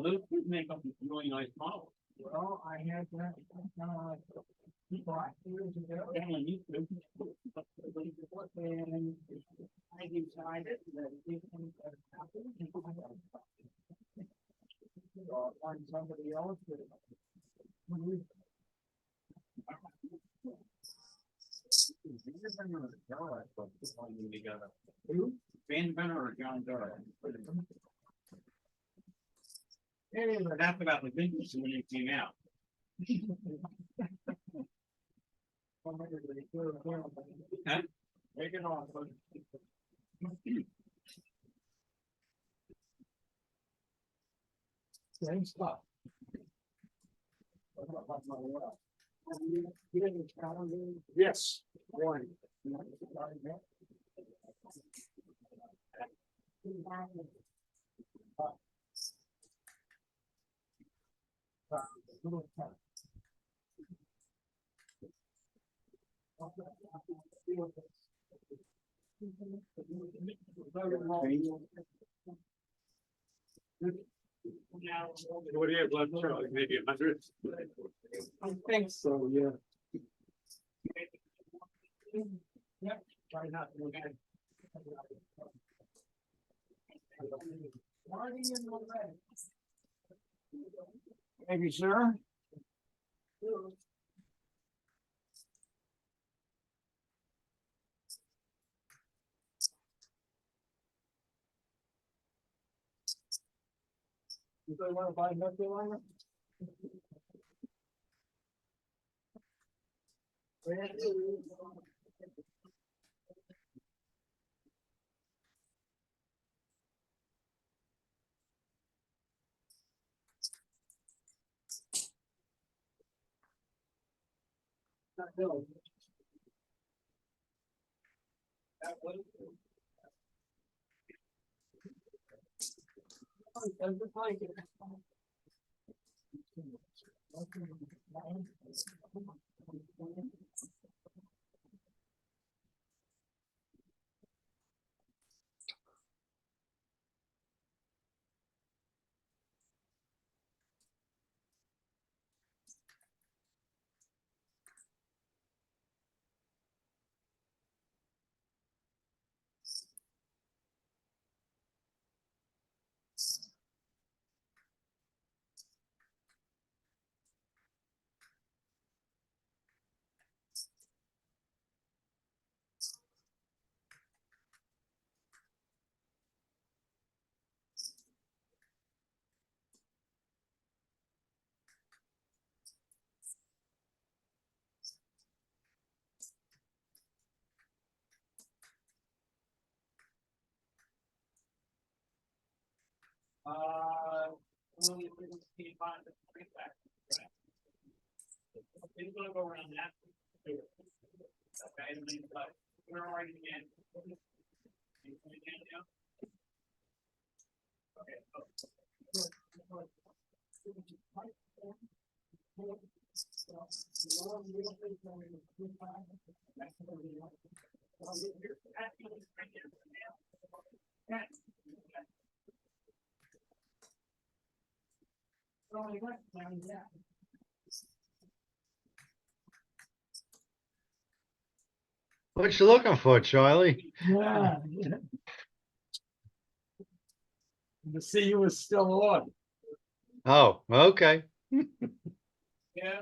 those could make up a really nice model. Well, I had that, 5 years ago. Yeah, you could. And I decided that if anything happened, or find somebody else that. Who? Van Benner or John Doe? Hey, that's about the biggest when it came out. Okay. Take it on. Same stuff. Yes. One. What do you have left, Charlie? Maybe 100? I think so, yeah. Yep, try not to look at it. Maybe, sir. You don't want to buy nothing on it? He's gonna go around that. Okay, and then, where are you again? What you looking for, Charlie? Yeah. To see you was still on. Oh, okay. Yeah.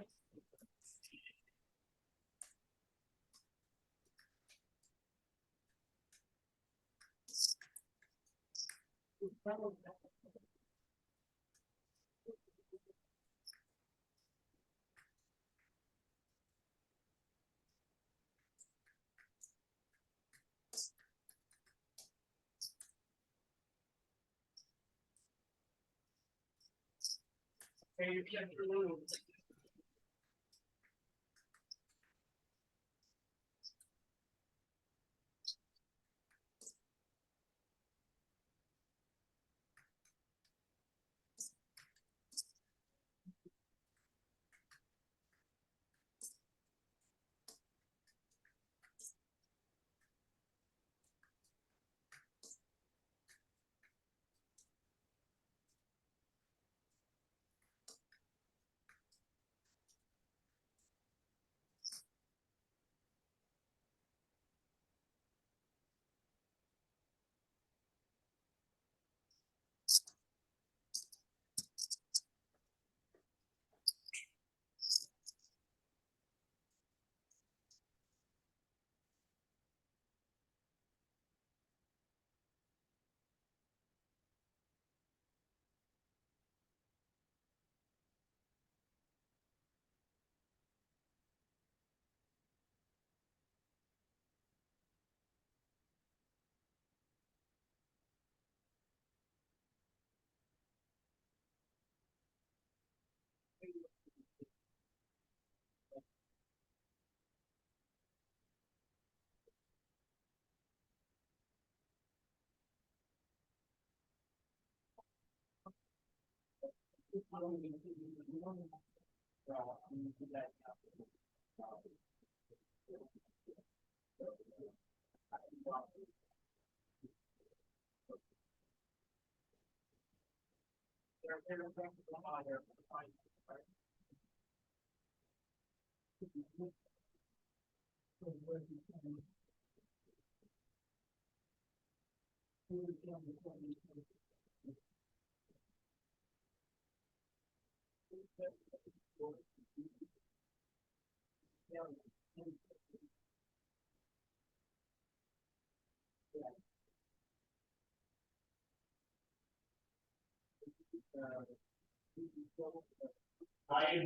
Hey, you check your room.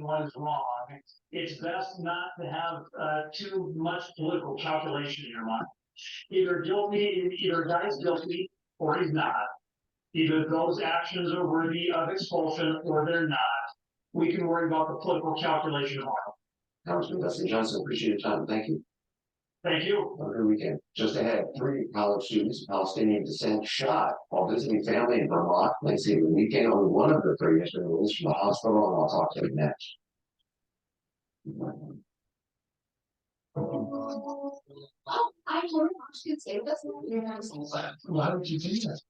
Was wrong. It's best not to have too much political calculation in your mind. Either guilty, either guy's guilty or he's not. Either those actions are worthy of expulsion or they're not. We can worry about the political calculation tomorrow. Congressman Dustin Johnson, appreciate your time. Thank you. Thank you. Have a good weekend. Just ahead, 3 college students of Palestinian descent shot while visiting family in Vermont. Let's see, the weekend, only one of the 3 has been released from the hospital, and I'll talk to you next. I don't to say this. Why would you do that?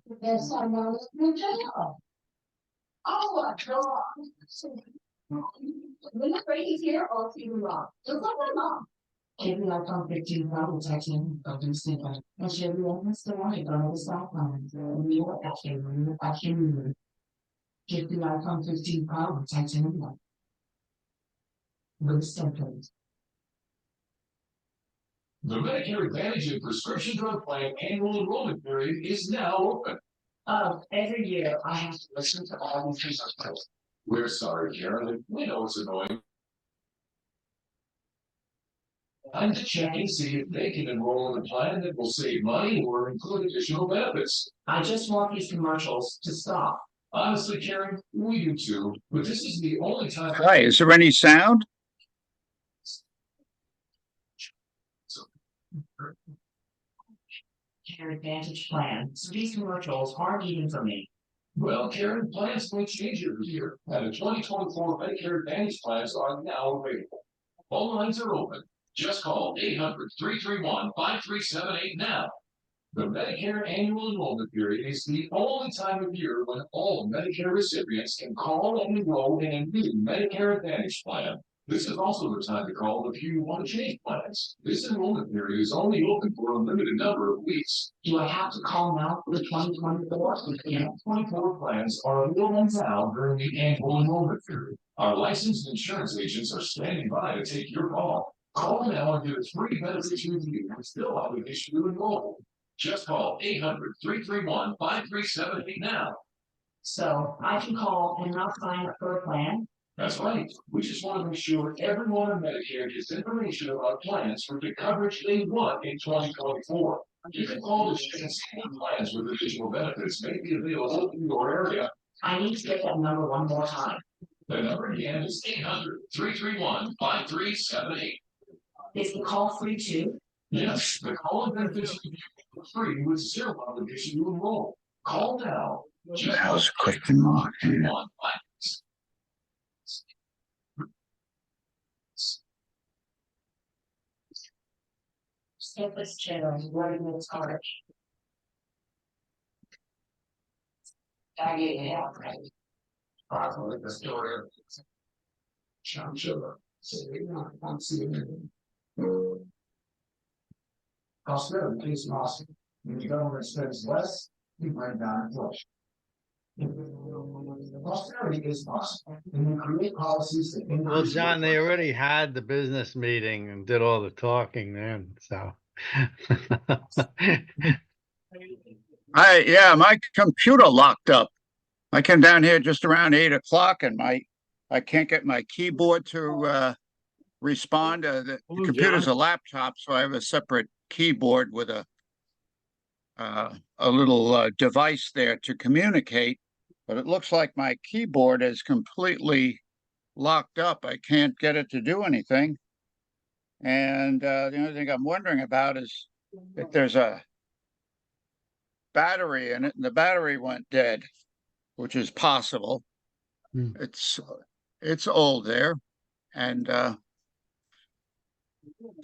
Because I'm not in jail. Oh, God. When the break is here, I'll see you wrong. Just like my mom. Maybe I come 15 problems texting of this thing. And she'll be almost the right on the South Line. And you know, I can give you I come 15 problems texting. With symptoms. The Medicare Advantage and Prescription Drug Plan annual enrollment period is now open. Every year I have to listen to all these results. We're sorry, Karen. We know it's annoying. Time to check and see if they can enroll in a plan that will save money or include additional benefits. I just want these commercials to stop. Honestly, Karen, we do too. But this is the only time. Hi, is there any sound? Care Advantage plan. So these commercials aren't even for me. Well, Karen, plans may change every year, and the 2024 Medicare Advantage plans are now available. All lines are open. Just call 800-331-5378 now. The Medicare annual enrollment period is the only time of year when all Medicare recipients can call and enroll in a new Medicare Advantage plan. This is also the time to call if you want to change plans. This enrollment period is only open for a limited number of weeks. Do I have to call now for the 2024? The 24 plans are available now during the annual enrollment period. Our licensed insurance agents are standing by to take your call. Call now and get a free benefits review with still obligation to enroll. Just call 800-331-5378 now. So I can call and not sign up for a plan? That's right. We just want to make sure everyone on Medicare gets information about plans for the coverage they want in 2024. You can call to check and see what plans with additional benefits may be available in your area. I need to get that number one more time. The number again is 800-331-5378. Is the call free too? Yes, the call and benefits review for free with zero obligation to enroll. Call now. That was a question mark. Step this chair and running this card. I get it out, right? Probably the story of John Sugar. I'm seeing Austerity is awesome. When the government spends less, you bring down inflation. Austerity is awesome. And you create policies that increase. Well, John, they already had the business meeting and did all the talking then, so. Yeah, my computer locked up. I came down here just around 8 o'clock and I can't get my keyboard to respond. The computer's a laptop, so I have a separate keyboard with a little device there to communicate. But it looks like my keyboard is completely locked up. I can't get it to do anything. And the only thing I'm wondering about is if there's a battery in it and the battery went dead, which is possible. Hmm. It's old there. And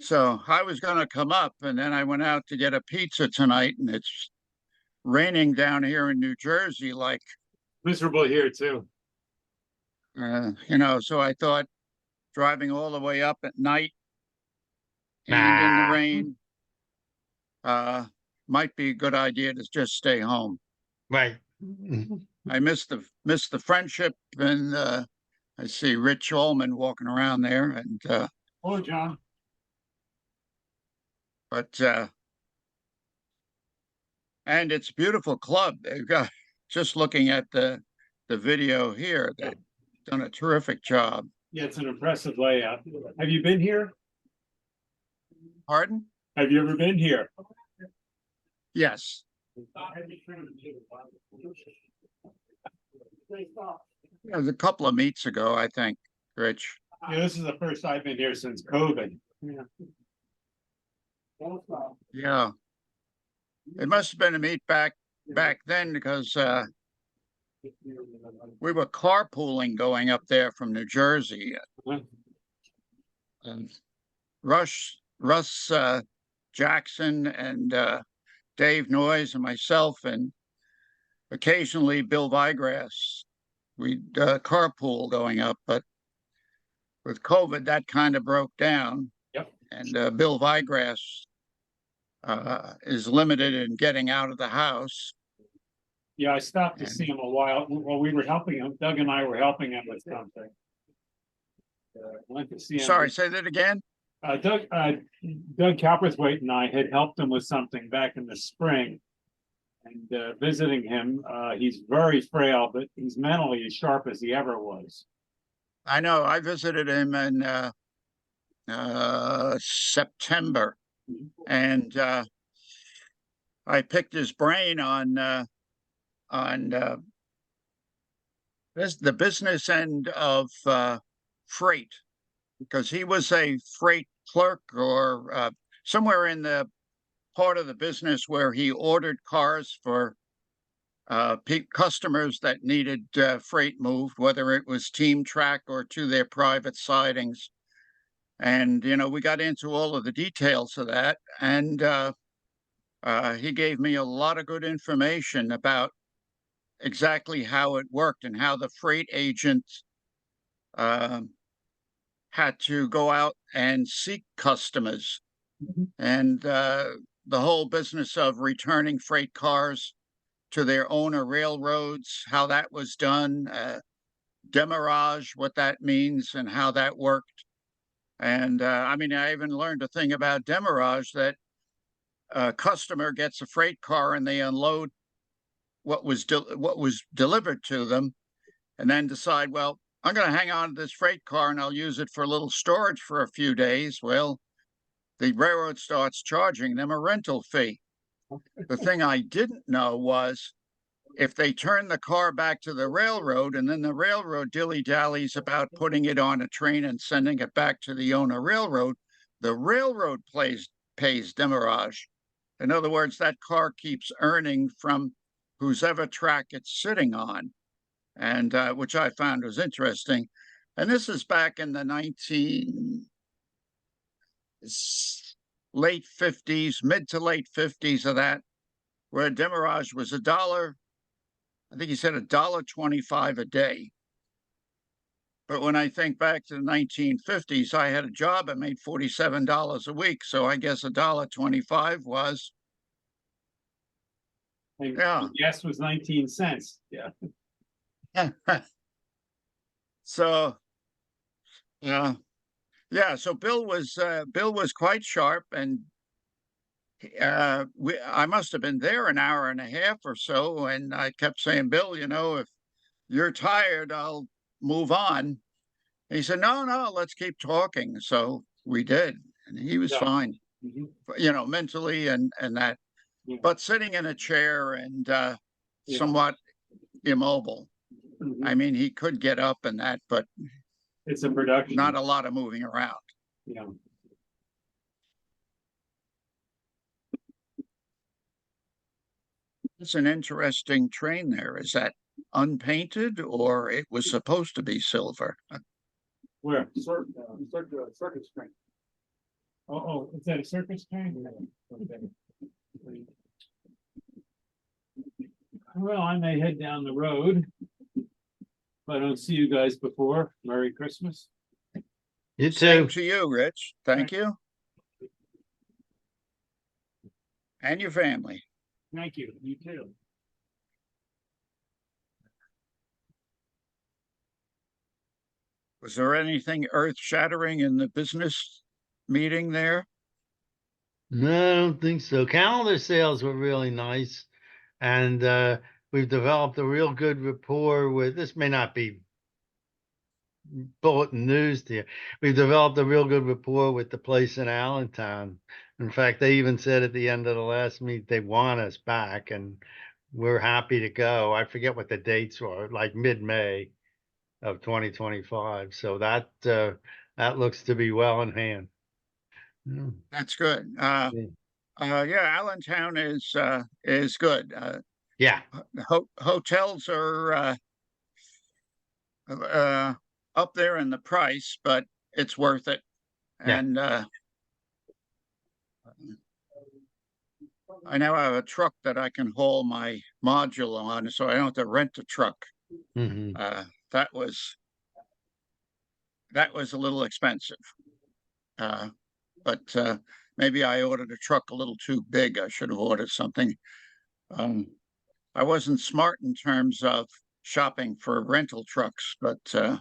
so I was gonna come up and then I went out to get a pizza tonight and it's raining down here in New Jersey like Miserable here too. so I thought driving all the way up at night and in the rain might be a good idea to just stay home. Right. I miss the friendship and I see Rich Allman walking around there and Oh, John. but and it's a beautiful club. They've got just looking at the video here, they've done a terrific job. Yeah, it's an impressive layout. Have you been here? Pardon? Have you ever been here? Yes. It was a couple of meets ago, I think, Rich. Yeah, this is the first I've been here since COVID. Yeah. It must have been a meet back then because we were carpooling going up there from New Jersey. And Russ Jackson and Dave Noyes and myself and occasionally Bill Vigrass. We'd carpool going up, but with COVID, that kind of broke down. Yep. And Bill Vigrass is limited in getting out of the house. Yeah, I stopped to see him a while. Well, we were helping him. Doug and I were helping him with something. Went to see him. Sorry, say that again. Doug Cowperthwaite and I had helped him with something back in the spring. And visiting him, he's very frail, but he's mentally as sharp as he ever was. I know. I visited him in September, and I picked his brain on the business end of freight, because he was a freight clerk or somewhere in the part of the business where he ordered cars for customers that needed freight moved, whether it was team track or to their private sidings. And, we got into all of the details of that. And he gave me a lot of good information about exactly how it worked and how the freight agent had to go out and seek customers. And the whole business of returning freight cars to their owner railroads, how that was done, demurrage, what that means and how that worked. And I even learned a thing about demurrage, that a customer gets a freight car and they unload what was delivered to them and then decide, well, I'm going to hang on to this freight car and I'll use it for a little storage for a few days. Well, the railroad starts charging them a rental fee. The thing I didn't know was if they turn the car back to the railroad and then the railroad dilly-dallies about putting it on a train and sending it back to the owner railroad, the railroad pays demurrage. In other words, that car keeps earning from whoever track it's sitting on, and which I found was interesting. And this is back in the late 50s, mid to late 50s of that, where demurrage was $1. I think he said $1.25 a day. But when I think back to the 1950s, I had a job that made $47 a week. So I guess $1.25 was. And yeah. Gas was 19 cents. Yeah. So, yeah. So Bill was quite sharp, and I must have been there an hour and a half or so, and I kept saying, Bill, if you're tired, I'll move on. And he said, no, let's keep talking. So we did, and he was fine, mentally and that. Yeah. But sitting in a chair and somewhat immobile. He could get up and that, but it's a production. Not a lot of moving around. Yeah. It's an interesting train there. Is that unpainted or it was supposed to be silver? Where? Circus train. Oh, is that a circus train? Okay. Well, I may head down the road. If I don't see you guys before, Merry Christmas. You Same to you, Rich. Thank you. And your family. Thank you. You too. Was there anything earth-shattering in the business meeting there? No, I don't think so. Calendar sales were really nice. And we've developed a real good rapport with, this may not be bulletin news to you. We've developed a real good rapport with the place in Allentown. In fact, they even said at the end of the last meet, they want us back and we're happy to go. I forget what the dates were, like mid-May of 2025. So that looks to be well in hand. Yeah. That's good. Yeah, Allentown is good. Yeah. Hotels are up there in the price, but it's worth it. Yeah. And I now have a truck that I can haul my module on, so I don't have to rent a truck. Mm-hmm. That was a little expensive. But maybe I ordered a truck a little too big. I should have ordered something. I wasn't smart in terms of shopping for rental trucks, but so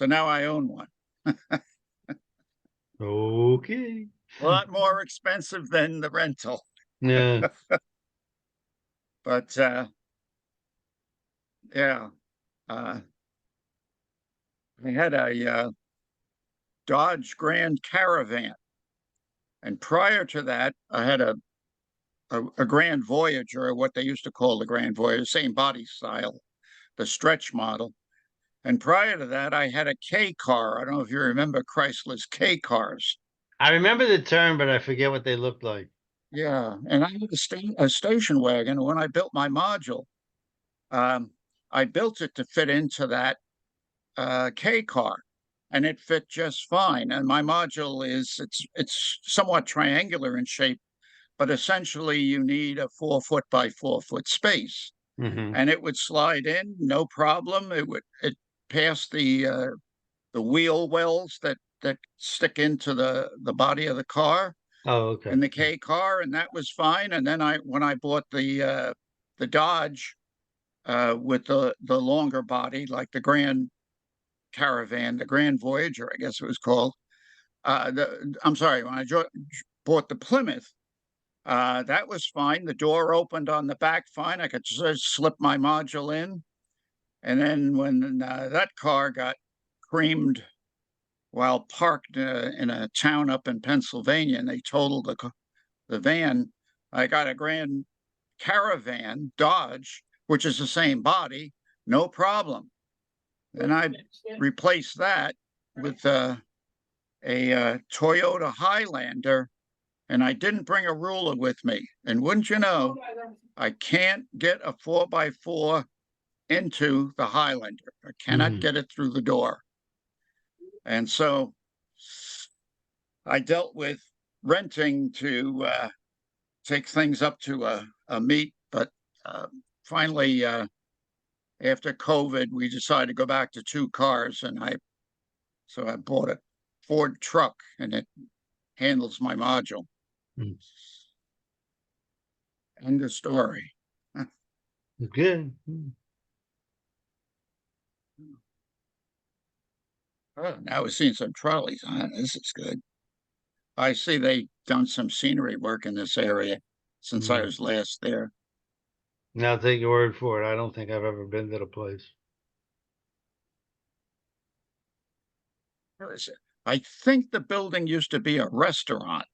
now I own one. Okay. A lot more expensive than the rental. Yeah. But yeah, I had a Dodge Grand Caravan, and prior to that, I had a Grand Voyager, or what they used to call the Grand Voyager, same body style, the stretch model. And prior to that, I had a K car. I don't know if you remember Chrysler's K cars. I remember the term, but I forget what they looked like. Yeah, and I had a station wagon. When I built my module, I built it to fit into that K car, and it fit just fine. And my module it's somewhat triangular in shape, but essentially you need a 4 foot by 4 foot space, and it would slide in, no problem. It passed the wheel wells that stick into the body of the car. Oh, okay. In the K car, and that was fine. And then when I bought the Dodge with the longer body, like the Grand Caravan, the Grand Voyager, I guess it was called. I'm sorry, when I bought the Plymouth, that was fine. The door opened on the back fine. I could just slip my module in. And then when that car got creamed while parked in a town up in Pennsylvania, and they totaled the van, I got a Grand Caravan Dodge, which is the same body, no problem. And I replaced that with a Toyota Highlander, and I didn't bring a ruler with me. And wouldn't you know, I can't get a 4x4 into the Highlander. I cannot get it through the door. And so I dealt with renting to take things up to a meet, but finally, after COVID, we decided to go back to 2 cars, and so I bought a Ford truck, and it handles my module. End of story. Good. Oh, now we're seeing some trolleys. This is good. I see they've done some scenery work in this area since I was last there. Now take your word for it. I don't think I've ever been to the place. Where is it? I think the building used to be a restaurant.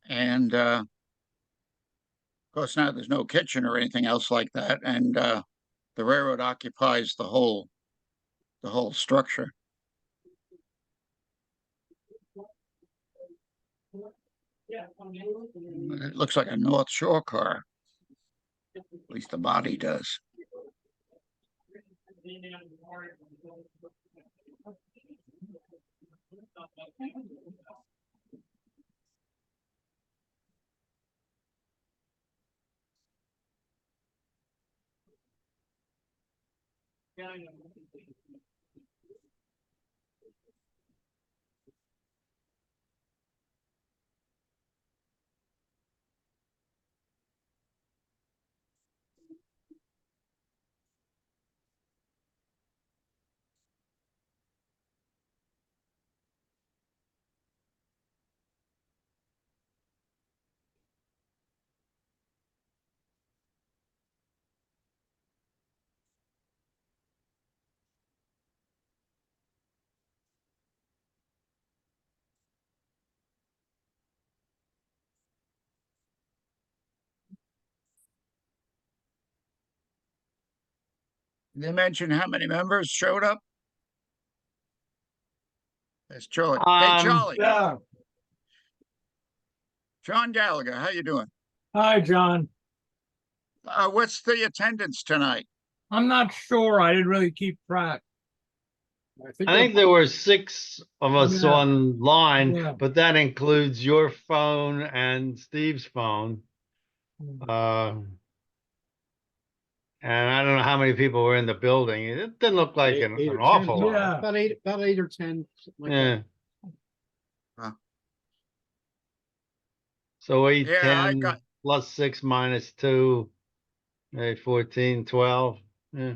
And of course, now there's no kitchen or anything else like that. And the railroad occupies the whole structure. It looks like a North Shore car. At least the body does. Did they mention how many members showed up? That's Charlie. Hey, Charlie. Yeah. John Gallagher, how you doing? Hi, John. What's the attendance tonight? I'm not sure. I didn't really keep track. I think I think there were 6 of us Yeah. online, Yeah. but that includes your phone and Steve's phone. And I don't know how many people were in the building. It didn't look like eight an or 10, awful lot. Yeah. about eight or 10. Something like that. Yeah. So 8, Yeah, 10 plus 6 minus 2, maybe 14, 12. Yeah.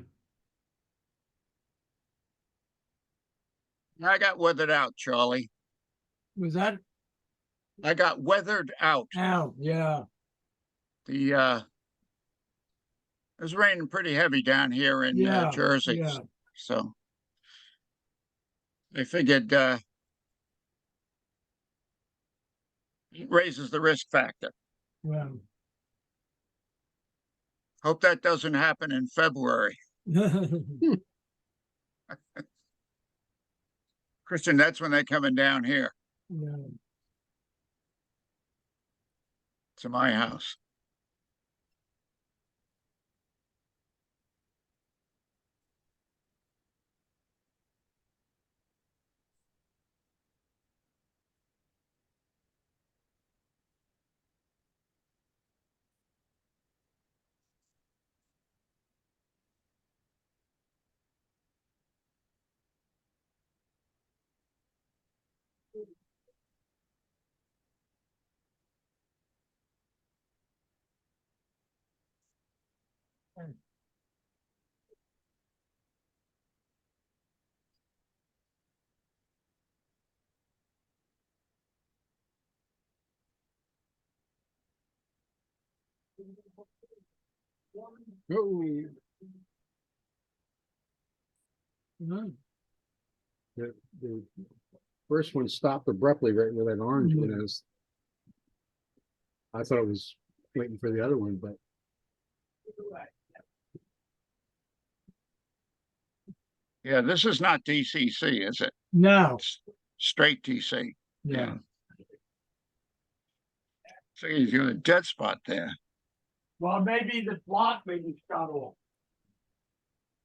I got weathered out, Charlie. Was that I got weathered out. out? Yeah. It was raining pretty heavy down here in Yeah. Jersey. Yeah. So they figured it raises the risk factor. Yeah. Hope that doesn't happen in February. Christian, that's when they're coming down here Yeah. to my house. Oh, Mhm. the first one stopped abruptly right where that orange one is. I thought it was waiting for the other one, but Yeah, this is not DCC, is it? No. It's straight DC. Yeah. So you're in a dead spot there. Well, maybe the block maybe shut off.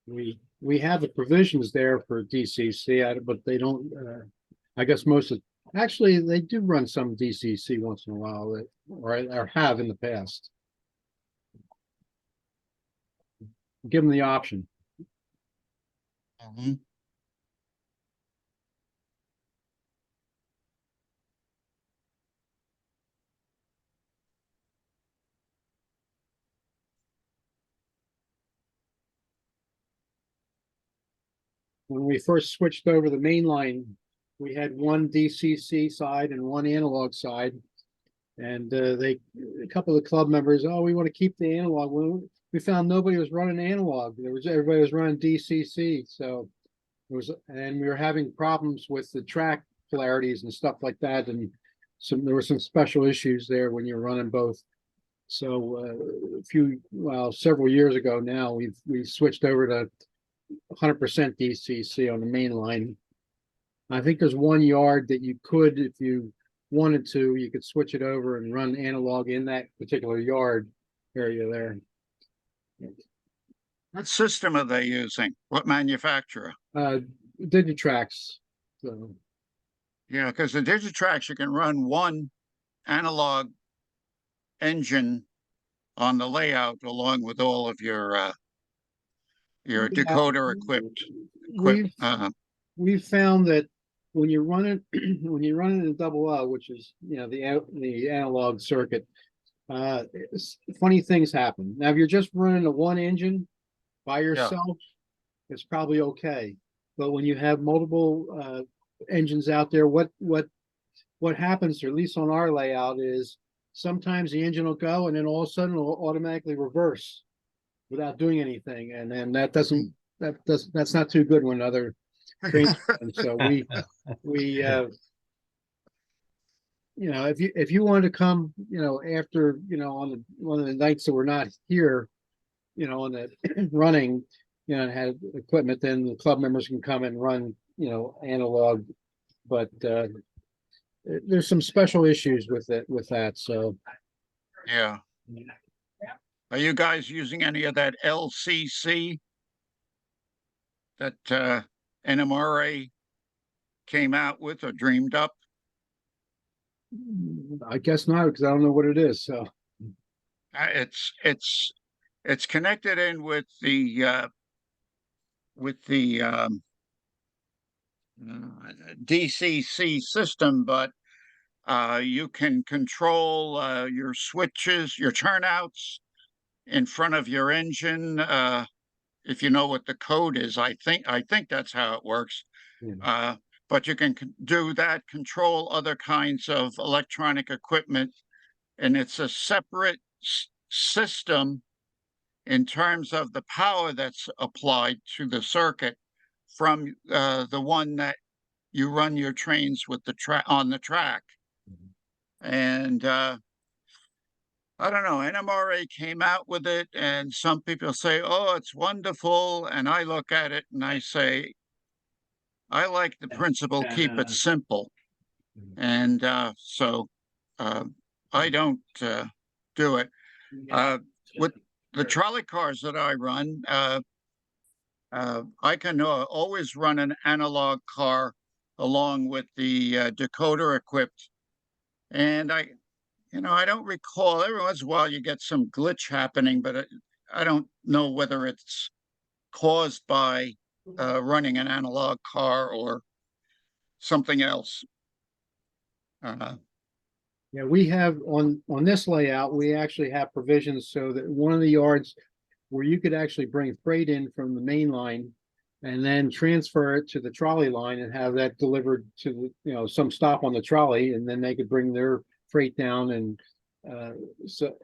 we have the provisions there for DCC, but they don't. I guess actually they do run some DCC once in a while, or have in the past. Give them the option. When we first switched over the main line, we had one DCC side and one analog side. And a couple of the club members, oh, we want to keep the analog. Well, we found nobody was running analog. Everybody was running DCC. So and we were having problems with the track polarities and stuff like that. And there were some special issues there when you're running both. So several years ago now, we switched over to 100% DCC on the main line. I think there's one yard that you could, if you wanted to, you could switch it over and run analog in that particular yard area there. What system are they using? What manufacturer? Digitrax. So Yeah, because the Digitrax, you can run one analog engine on the layout along with all of your decoder equipped. We've found that when you're running when you're running a double O, which is the analog circuit, funny things happen. Now, if you're just running a one engine by yourself, it's probably okay. But when you have multiple engines out there, what happens, or at least on our layout, is sometimes the engine will go and then all of a sudden it'll automatically reverse without doing anything, and then that's not too good when other trains. And so we if you wanted to come after on one of the nights that we're not here, on the running, and had equipment, then the club members can come and run analog, but there's some special issues with that. So Yeah. Are you guys using any of that LCC that NMRA came out with or dreamed up? I guess not, because I don't know what it is. So it's connected in with the DCC system, but you can control your switches, your turnouts in front of your engine. If you know what the code is, I think that's how it works. But you can do that, control other kinds of electronic equipment, and it's a separate system in terms of the power that's applied to the circuit from the one that you run your trains with on the track. And I don't know, NMRA came out with it, and some people say, oh, it's wonderful. And I look at it and I say, I like the principle, keep it simple. And so I don't do it. With the trolley cars that I run, I can always run an analog car along with the decoder equipped. And I don't recall, every once in a while you get some glitch happening, but I don't know whether it's caused by running an analog car or something else. Yeah, we have on this layout, we actually have provisions so that one of the yards where you could actually bring freight in from the main line and then transfer it to the trolley line and have that delivered to some stop on the trolley, and then they could bring their freight down. And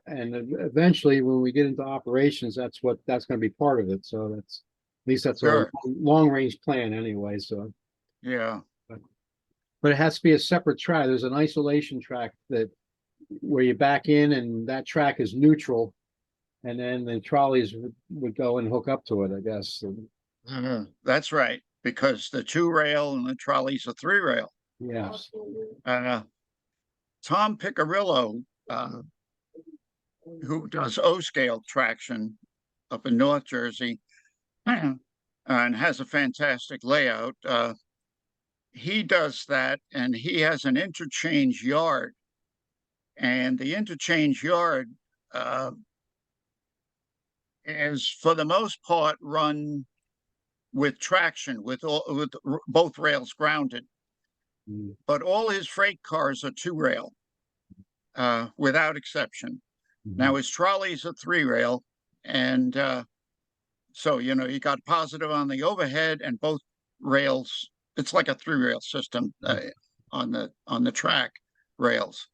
eventually when we get into operations, that's going to be part of it. So at least that's our long range plan anyway. So yeah. But it has to be a separate track. There's an isolation track where you back in, and that track is neutral, and then the trolleys would go and hook up to it, I guess. That's right, because the 2-rail and the trolley's a 3-rail. Yes. Tom Piccirillo, who does O-scale traction up in North Jersey, and has a fantastic layout. He does that, and he has an interchange yard, and the interchange yard is for the most part run with traction, with both rails grounded. But all his freight cars are 2-rail, without exception. Now his trolleys are 3-rail, and so you got positive on the overhead and both rails. It's like a 3-rail system on the track rails.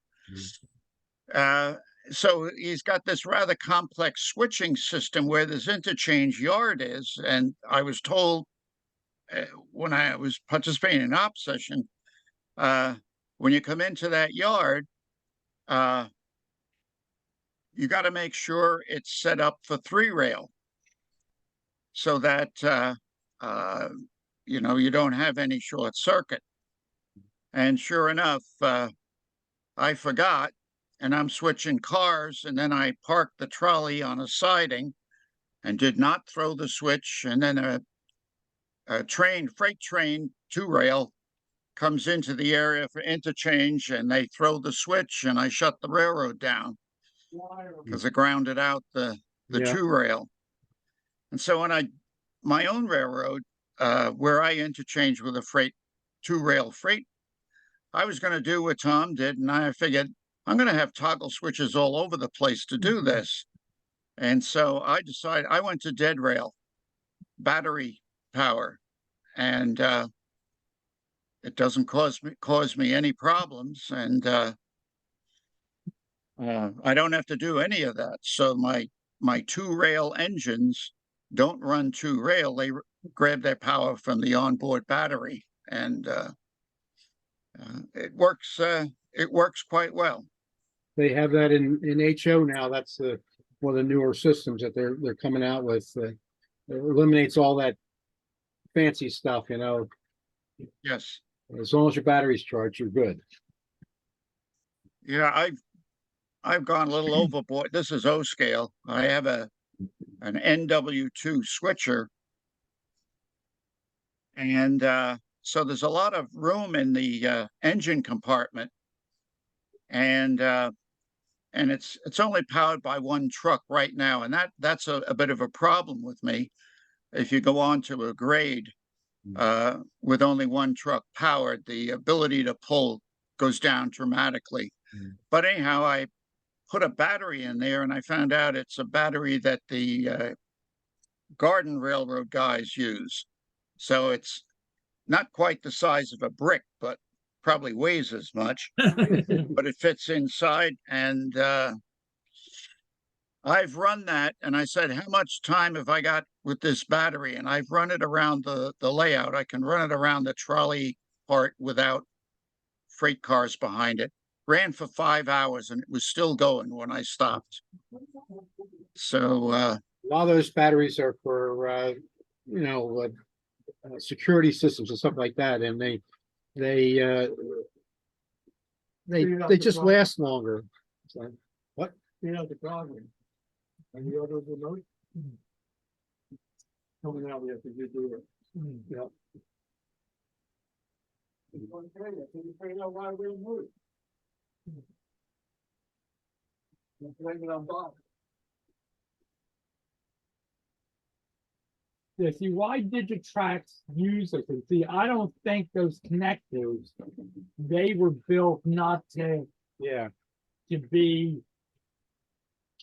So he's got this rather complex switching system where this interchange yard is. And I was told when I was participating in an op session, when you come into that yard, you got to make sure it's set up for 3-rail so that you don't have any short circuit. And sure enough, I forgot and I'm switching cars, and then I parked the trolley on a siding and did not throw the switch. And then a freight train, two rail, comes into the area for interchange, and they throw the switch, and I shut the railroad down because I grounded out the Yeah. two rail. And so when my own railroad, where I interchange with a two rail freight, I was going to do what Tom did, and I figured I'm going to have toggle switches all over the place to do this. And so I decided I went to dead rail, battery power, and it doesn't cause me any problems, and I don't have to do any of that. So my two rail engines don't run two rail; they grab their power from the onboard battery, and it works. It works quite well. They have that in HO now. That's one of the newer systems that they're coming out with. It eliminates all that fancy stuff, you know. Yes. As long as your battery's charged, you're good. Yeah, I've gone a little overboard. This is O scale. I have an NW2 switcher, and so there's a lot of room in the engine compartment, and it's only powered by one truck right now, and that's a bit of a problem with me. If you go on to a grade with only one truck powered, the ability to pull goes down dramatically. But anyhow, I put a battery in there, and I found out it's a battery that the Garden Railroad guys use. So it's not quite the size of a brick, but probably weighs as much. But it fits inside, and I've run that, and I said, how much time have I got with this battery? And I've run it around the layout. I can run it around the trolley part without freight cars behind it. Ran for 5 hours, and it was still going when I stopped. So a lot of those batteries are for security systems and stuff like that, and they just last longer. So, what? The problem. And the other remote. Coming out, we have to do it. Yeah. You want to find out why we move. Blame it on Bob. Yeah, see, why Digitrax use it? See, I don't think those connectors, they were built not to be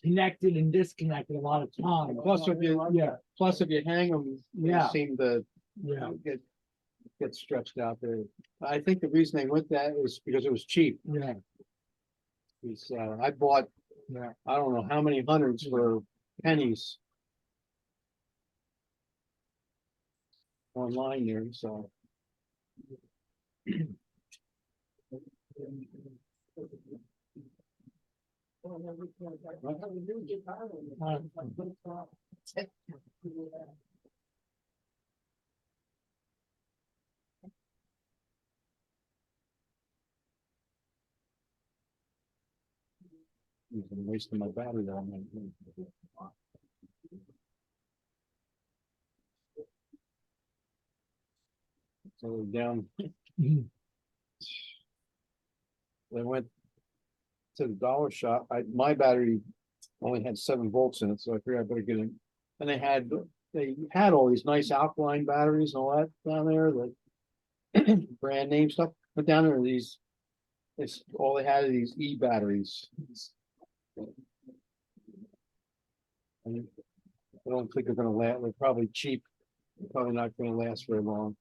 connected and disconnected a lot of times. Plus, if you hang them, they seem to get stretched out there. I think the reason they went that was because it was cheap. Yeah. I bought, I don't know how many hundreds for pennies online there, so. I'm wasting my battery on that. So we're down. I went to the dollar shop. My battery only had 7 volts in it, so I figured I better get in. And they had all these nice alkaline batteries and all that down there, the brand name stuff. But down there, all they had are these E batteries. And I don't think they're gonna last. They're probably cheap. They're probably not gonna last very long.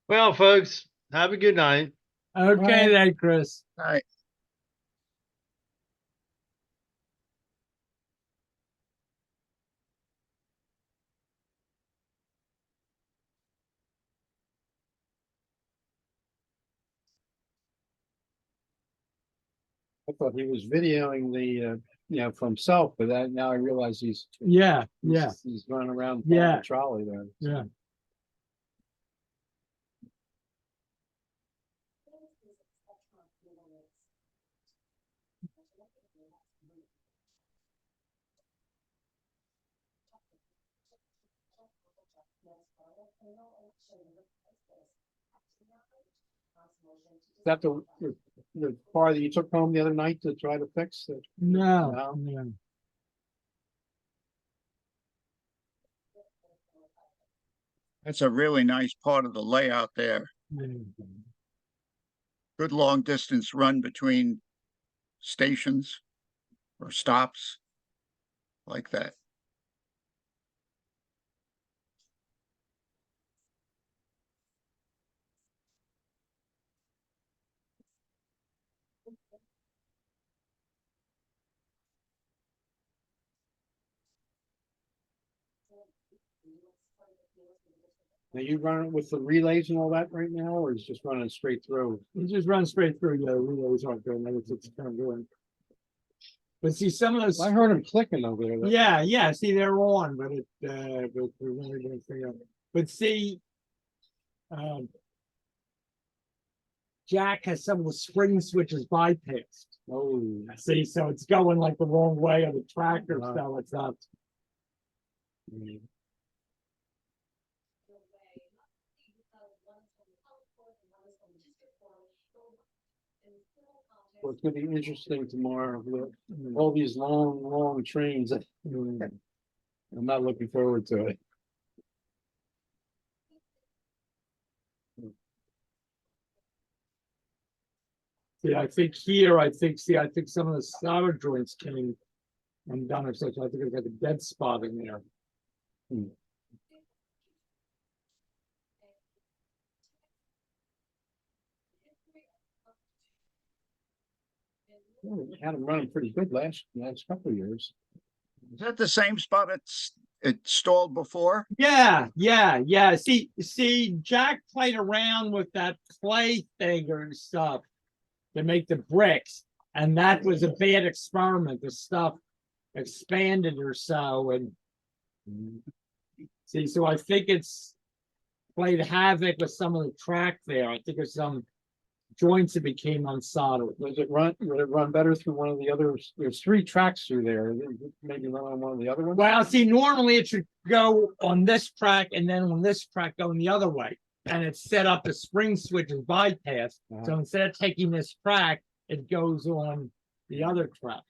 Well, folks, have a good night. Okay, then, Chris. All right. I thought he was videoing the, for himself, but now I realize he's Yeah, he's running around Yeah. the trolley there. yeah. Is that the car that you took home the other night to try to fix it? No, No? no. That's a really nice part of the layout there. Good long distance run between stations or stops like that. Are you running with the relays and all that right now, or is just running straight through? You just run straight through, relays aren't doing that, it's kind of doing. But see, some of those. I heard him clicking over there. Yeah, see, they're on, but but we really didn't figure out. But see, Jack has some of the spring switches bypassed. Oh, See, so it's going like the wrong way of the tractor, so it's not. well, it's gonna be interesting tomorrow, with all these long trains. I'm not looking forward to it. See, I think some of the solder joints came undone or such. I think it's like a dead spot in there. Well, we had them running pretty good last couple of years. Is that the same spot it stalled before? Yeah. See, Jack played around with that clay thing and stuff to make the bricks, and that was a bad experiment. The stuff expanded or so, and see, so I think it's played havoc with some of the track there. I think there's some joints that became unsoldered. Would it run better through one of the others? There's 3 tracks through there. Maybe run on one of the other ones? Well, see, normally it should go on this track and then on this track going the other way. And it's set up the spring switch is bypass. So instead of taking this track, it goes on the other track.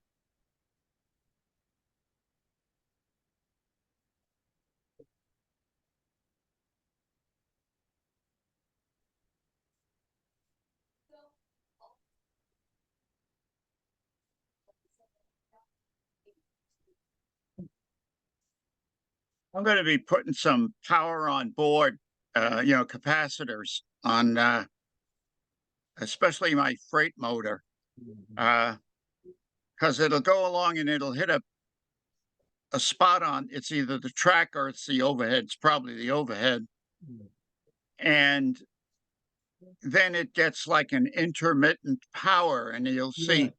I'm going to be putting some power on board, capacitors on, especially my freight motor, because it'll go along and it'll hit a spot on, it's either the track or it's the overhead. It's probably the overhead. And then it gets like an intermittent power, and you'll see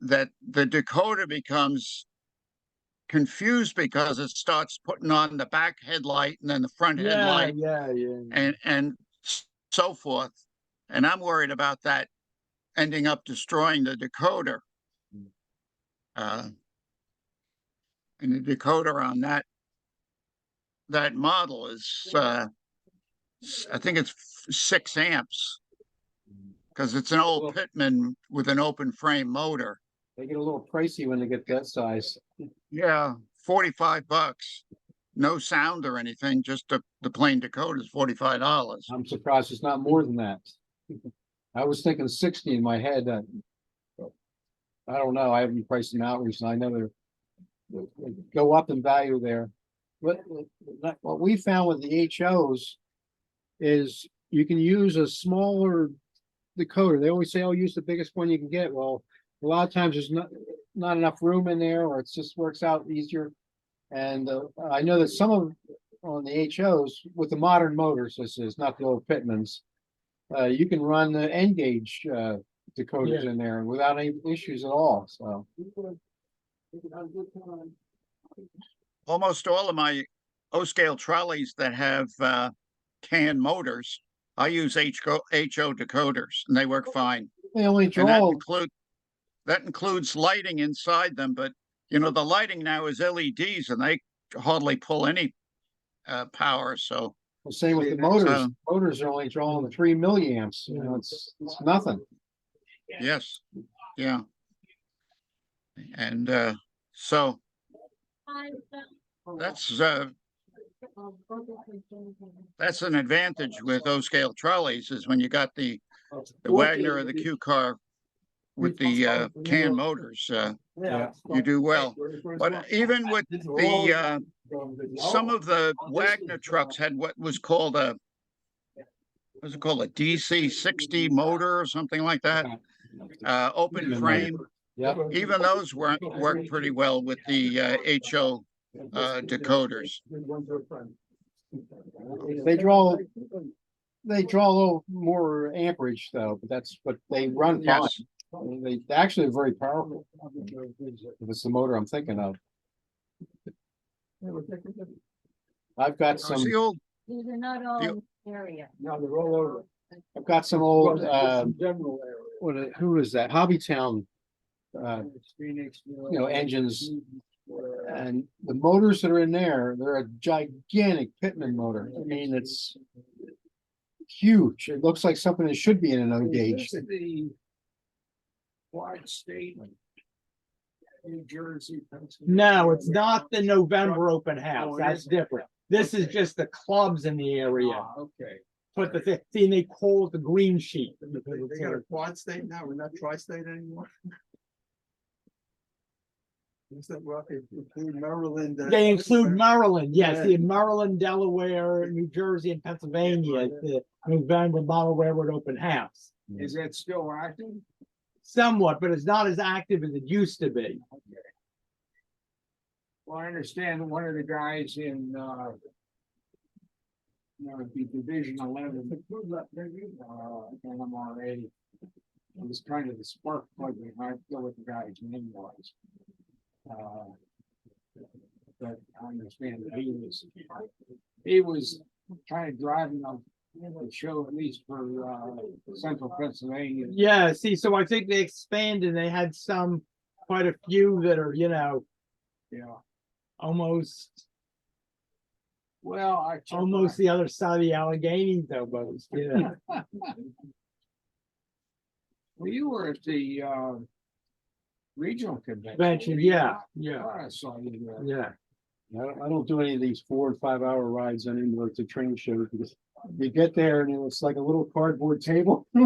that the decoder becomes confused because it starts putting on the back headlight and then the front headlight and so forth. And I'm worried about that ending up destroying the decoder. And the decoder on that model is I think it's 6 amps, because it's an old Pitman with an open frame motor. They get a little pricey when they get that size. Yeah, $45. No sound or anything, just the plain decoder is $45. I'm surprised it's not more than that. I was thinking 60 in my head. I don't know. I haven't priced them out recently. I know they go up in value there. What we found with the HOs is you can use a smaller decoder. They always say, "Oh, use the biggest one you can get." Well, a lot of times there's not enough room in there, or it just works out easier. And I know that some of on the HOs with the modern motors, this is not the old Pitmans. You can run the N gauge decoders in there without any issues at all, so. Almost all of my O-scale trolleys that have CAN motors, I use HO decoders and they work fine. They only And draw, that includes lighting inside them, but you know, the lighting now is LEDs and they hardly pull any power, so. same with the motors. So- Motors are only drawing 3 milliamps, you know, it's nothing. Yes, yeah. And so that's an advantage with O-scale trolleys is when you got the Wagner or the Q car with the CAN motors, you do well. But even with the some of the Wagner trucks had what was called a DC 60 motor or something like that. Open frame. Yep. Even those work pretty well with the HO decoders. They draw a little more amperage though, but they run fine. Yes. I mean, they actually are very powerful. If it's the motor I'm thinking of. I've got It's some, the old, These are not all area. No, they're all over. I've got some old, General area. who is that? Hobbytown, engines. And the motors that are in there, they're a gigantic Pitman motor. I mean, it's huge. It looks like something that should be in an O gauge. The wide state. New Jersey, Pennsylvania. No, it's not the November open house. Oh, it That's isn't? different. This is Okay. just the clubs in the area. Okay. Put the thing, see, and they call it the green sheet. They got a quad state now, we're not tri-state anymore. Is that what they include Maryland? They include Maryland, yes, the Maryland, Delaware, New Jersey, and Pennsylvania, the November Model Railroad Open House. Is that still active? Somewhat, but it's not as active as it used to be. Well, I understand one of the guys in, the Division 11, NMRA, it was kind of the spark plug, and I forget what the guy's name was. But I understand that he was kind of driving on the show, at least for, central Pennsylvania. Yeah, see, so I think they expanded, they had quite a few that are, Yeah. almost Well, almost the other side of the Alleghenies almost, yeah. Well, you were at the, regional convention. Convention, yeah. I saw you there. Yeah. I don't do any of these 4 and 5 hour rides anymore to train shows because you get there and it's like a little cardboard table. I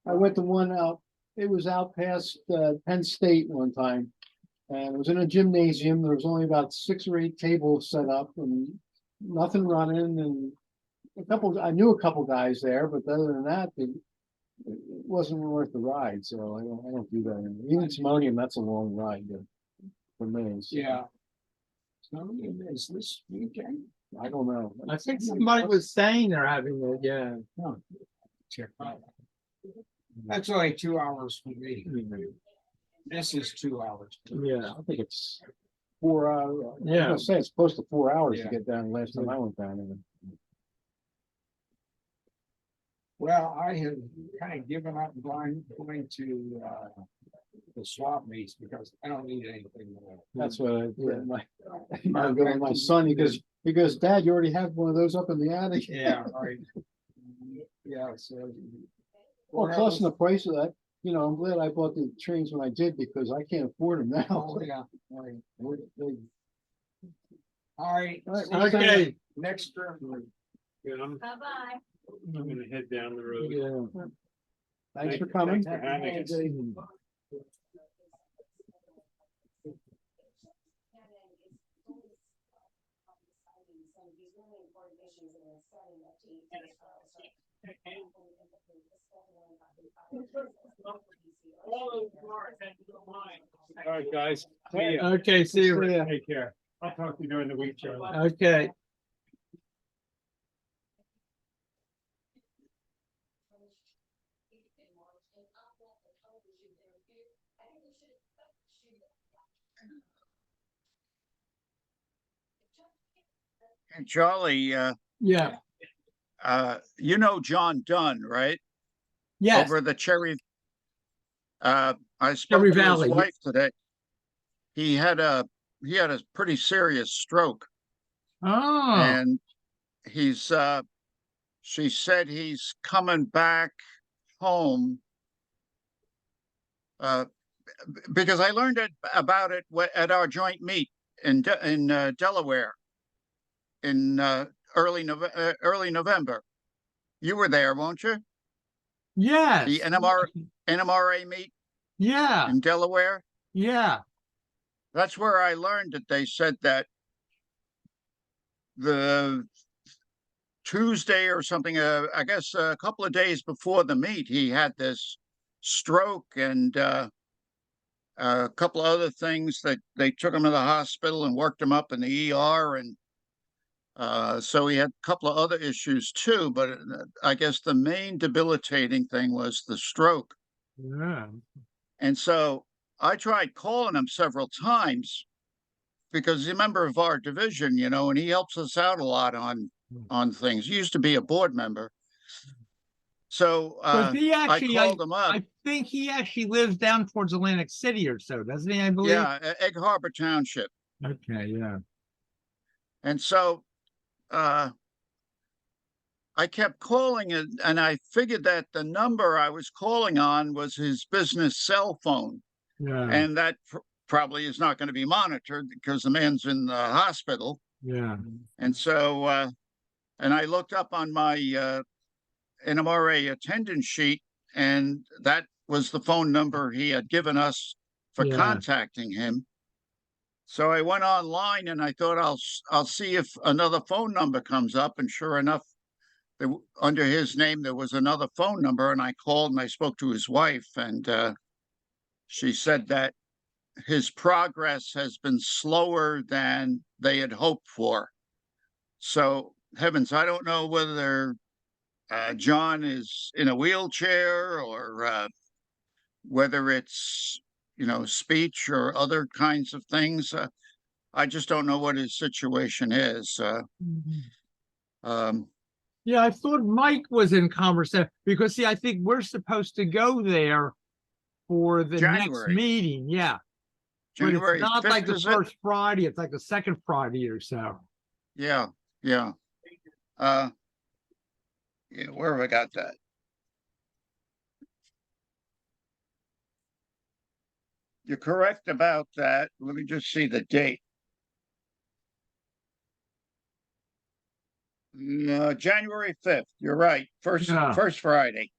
went to one out, it was out past Penn State one time. And it was in a gymnasium. There was only about 6 or 8 tables set up and nothing running and I knew a couple guys there, but other than that, it wasn't worth the ride. So I don't do that anymore. Even Timonium, that's a long ride for me. So. Yeah. Timonium is this weekend? I don't know. I think somebody was saying they're having it, yeah. Check out. That's only 2 hours for me. This is 2 hours. Yeah. I think it's 4 hours. I was gonna say it's close to 4 hours to get down. Last time I went down there. Well, I have kind of given up going to the swap meets because I don't need anything more. That's what I go with my son. He goes, Dad, you already have one of those up in the attic. Yeah, right. Yeah, so. Well, plus in the price of that, I'm glad I bought the trains when I did because I can't afford them now. Oh, yeah. All right. Okay. Next term. Bye-bye. I'm gonna head down the road. Yeah. Thanks for coming. Thanks for having us. All right, guys. See ya. Okay, see you. Take care. I'll talk to you during the week, Charlie. Okay. Hey, Charlie, Yeah, you know John Dunn, right? yes, Over the Cherry. I Cherry spoke to his Valley. wife today. He had a pretty serious stroke, Oh, and he's she said he's coming back home. Because I learned about it at our joint meet in Delaware in early November. You were there, won't you? yes. The NMRA meet Yeah, in Delaware. yeah. That's where I learned that they said that the Tuesday or something, I guess a couple of days before the meet, he had this stroke and a couple of other things that they took him to the hospital and worked him up in the ER. And so he had a couple of other issues too, but I guess the main debilitating thing was the stroke. Yeah. And so I tried calling him several times because he's a member of our division, you know, and he helps us out a lot on things. He used to be a board member. So But he I actually, called him up. I think he actually lives down towards Atlantic City or so, doesn't he? I believe. Yeah, Egg Harbor Township. Okay. Yeah. And so I kept calling it, and I figured that the number I was calling on was his business cell phone. Yeah. And that probably is not going to be monitored because the man's in the hospital. Yeah. And so, and I looked up on my NMRA attendance sheet, and that was the phone number he had given us for Yeah. contacting him. So I went online and I thought I'll see if another phone number comes up, and sure enough, under his name there was another phone number, and I called and I spoke to his wife, and she said that his progress has been slower than they had hoped for. So heavens, I don't know whether John is in a wheelchair or whether it's, you know, speech or other kinds of things. I just don't know what his situation is. Yeah, I thought Mike was in conversation because see, I think we're supposed to go there for the next January. meeting. Yeah. January But it's not 5th, like the is it? first Friday, it's like the second Friday or so. Yeah, yeah. Yeah, where have I got that? You're correct about that. Let me just see the date. January 5th. You're right. First Friday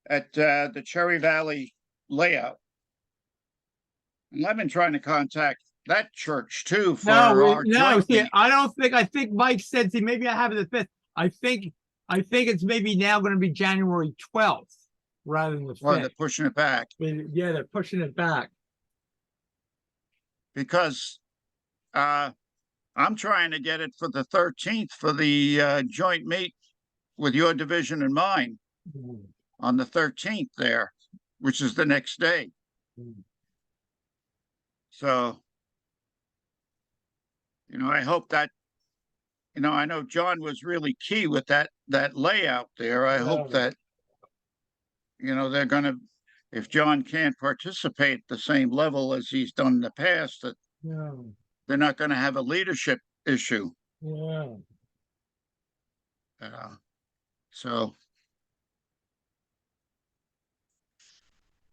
at the Cherry Valley layout. And I've been trying to contact that church too for our joint see, meet. I think Mike said, see, maybe I have it the 5th. I think it's maybe now going to be January 12th rather than the 5th. Well, they're pushing it back. Yeah, they're pushing it back. Because I'm trying to get it for the 13th for the joint meet with your division and mine on the 13th there, which is the next day. So, you know, I hope that, you know, I know John was really key with that layout there. I hope that, you know, they're going to, if John can't participate at the same level as he's done in the past, that they're not going to have a leadership issue. Yeah. So,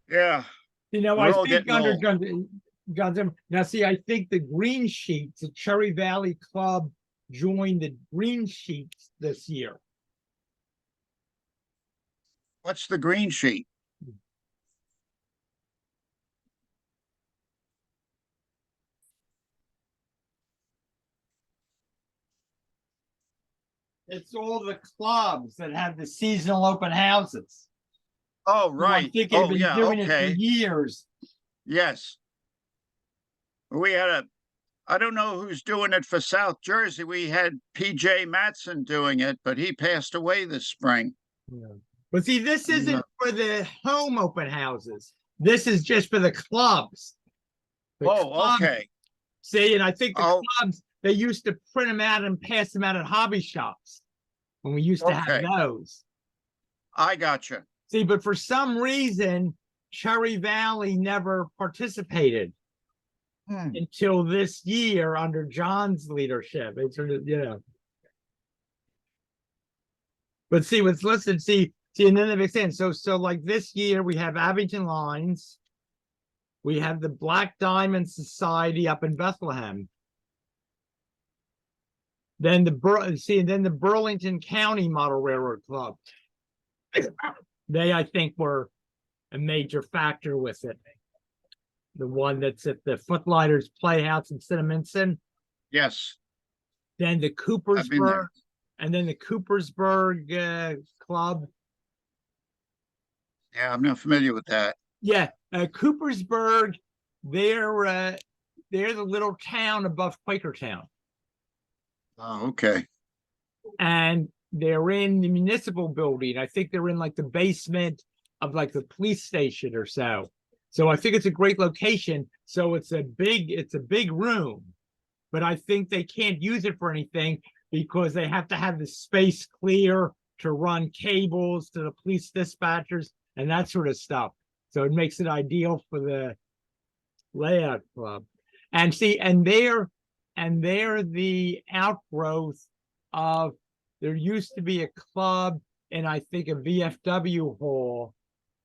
yeah. You know, We're all I think getting under old. Guns. Now, see, I think the Green Sheets, the Cherry Valley Club joined the Green Sheets this year. What's the green sheet? It's all the clubs that have the seasonal open houses. Oh, right. I think Oh, they've been yeah. doing it for Okay. years. Yes. We had I don't know who's doing it for South Jersey. We had PJ Matson doing it, but he passed away this spring. But see, this isn't for the home open houses. This is just for the clubs. The Oh, clubs- okay. See, and I think the Oh. clubs, they used to print them out and pass them out at hobby shops when we used to have Okay. those. I gotcha. See, but for some reason, Cherry Valley never participated until this year under John's leadership. It's sort of, But see, what's listed, see, and then they make sense. So like this year we have Abington Lines. We have the Black Diamond Society up in Bethlehem. Then the Burlington County Model Railroad Club. They, I think, were a major factor with it. The one that's at the Footlighters Playhouse in Cinnaminson. Yes. Then the I've been there. Coopersburg, and then the Coopersburg Club. Yeah, I'm not familiar with that. Yeah, Coopersburg, they're the little town above Quakertown. Oh, okay. And they're in the municipal building. I think they're in like the basement of like the police station or so. So I think it's a great location. So it's a big room, but I think they can't use it for anything because they have to have the space clear to run cables to the police dispatchers and that sort of stuff. So it makes it ideal for the layout club. And see, and they're the outgrowth of, there used to be a club in, I think, a VFW hall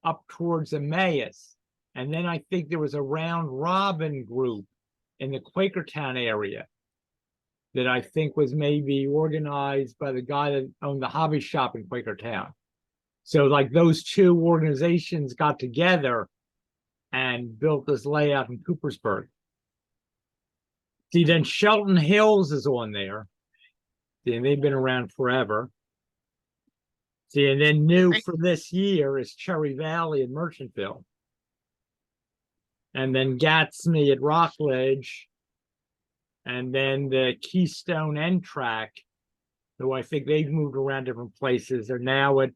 up towards Emmaus. And then I think there was a round robin group in the Quakertown area that I think was maybe organized by the guy that owned the hobby shop in Quakertown. So like those two organizations got together and built this layout in Coopersburg. See, then Shelton Hills is on there. See, and they've been around forever. See, and then new for this year is Cherry Valley and Merchantville. And then Gatsby at Rockledge. And then the Keystone N Track, who I think they've moved around different places, are now at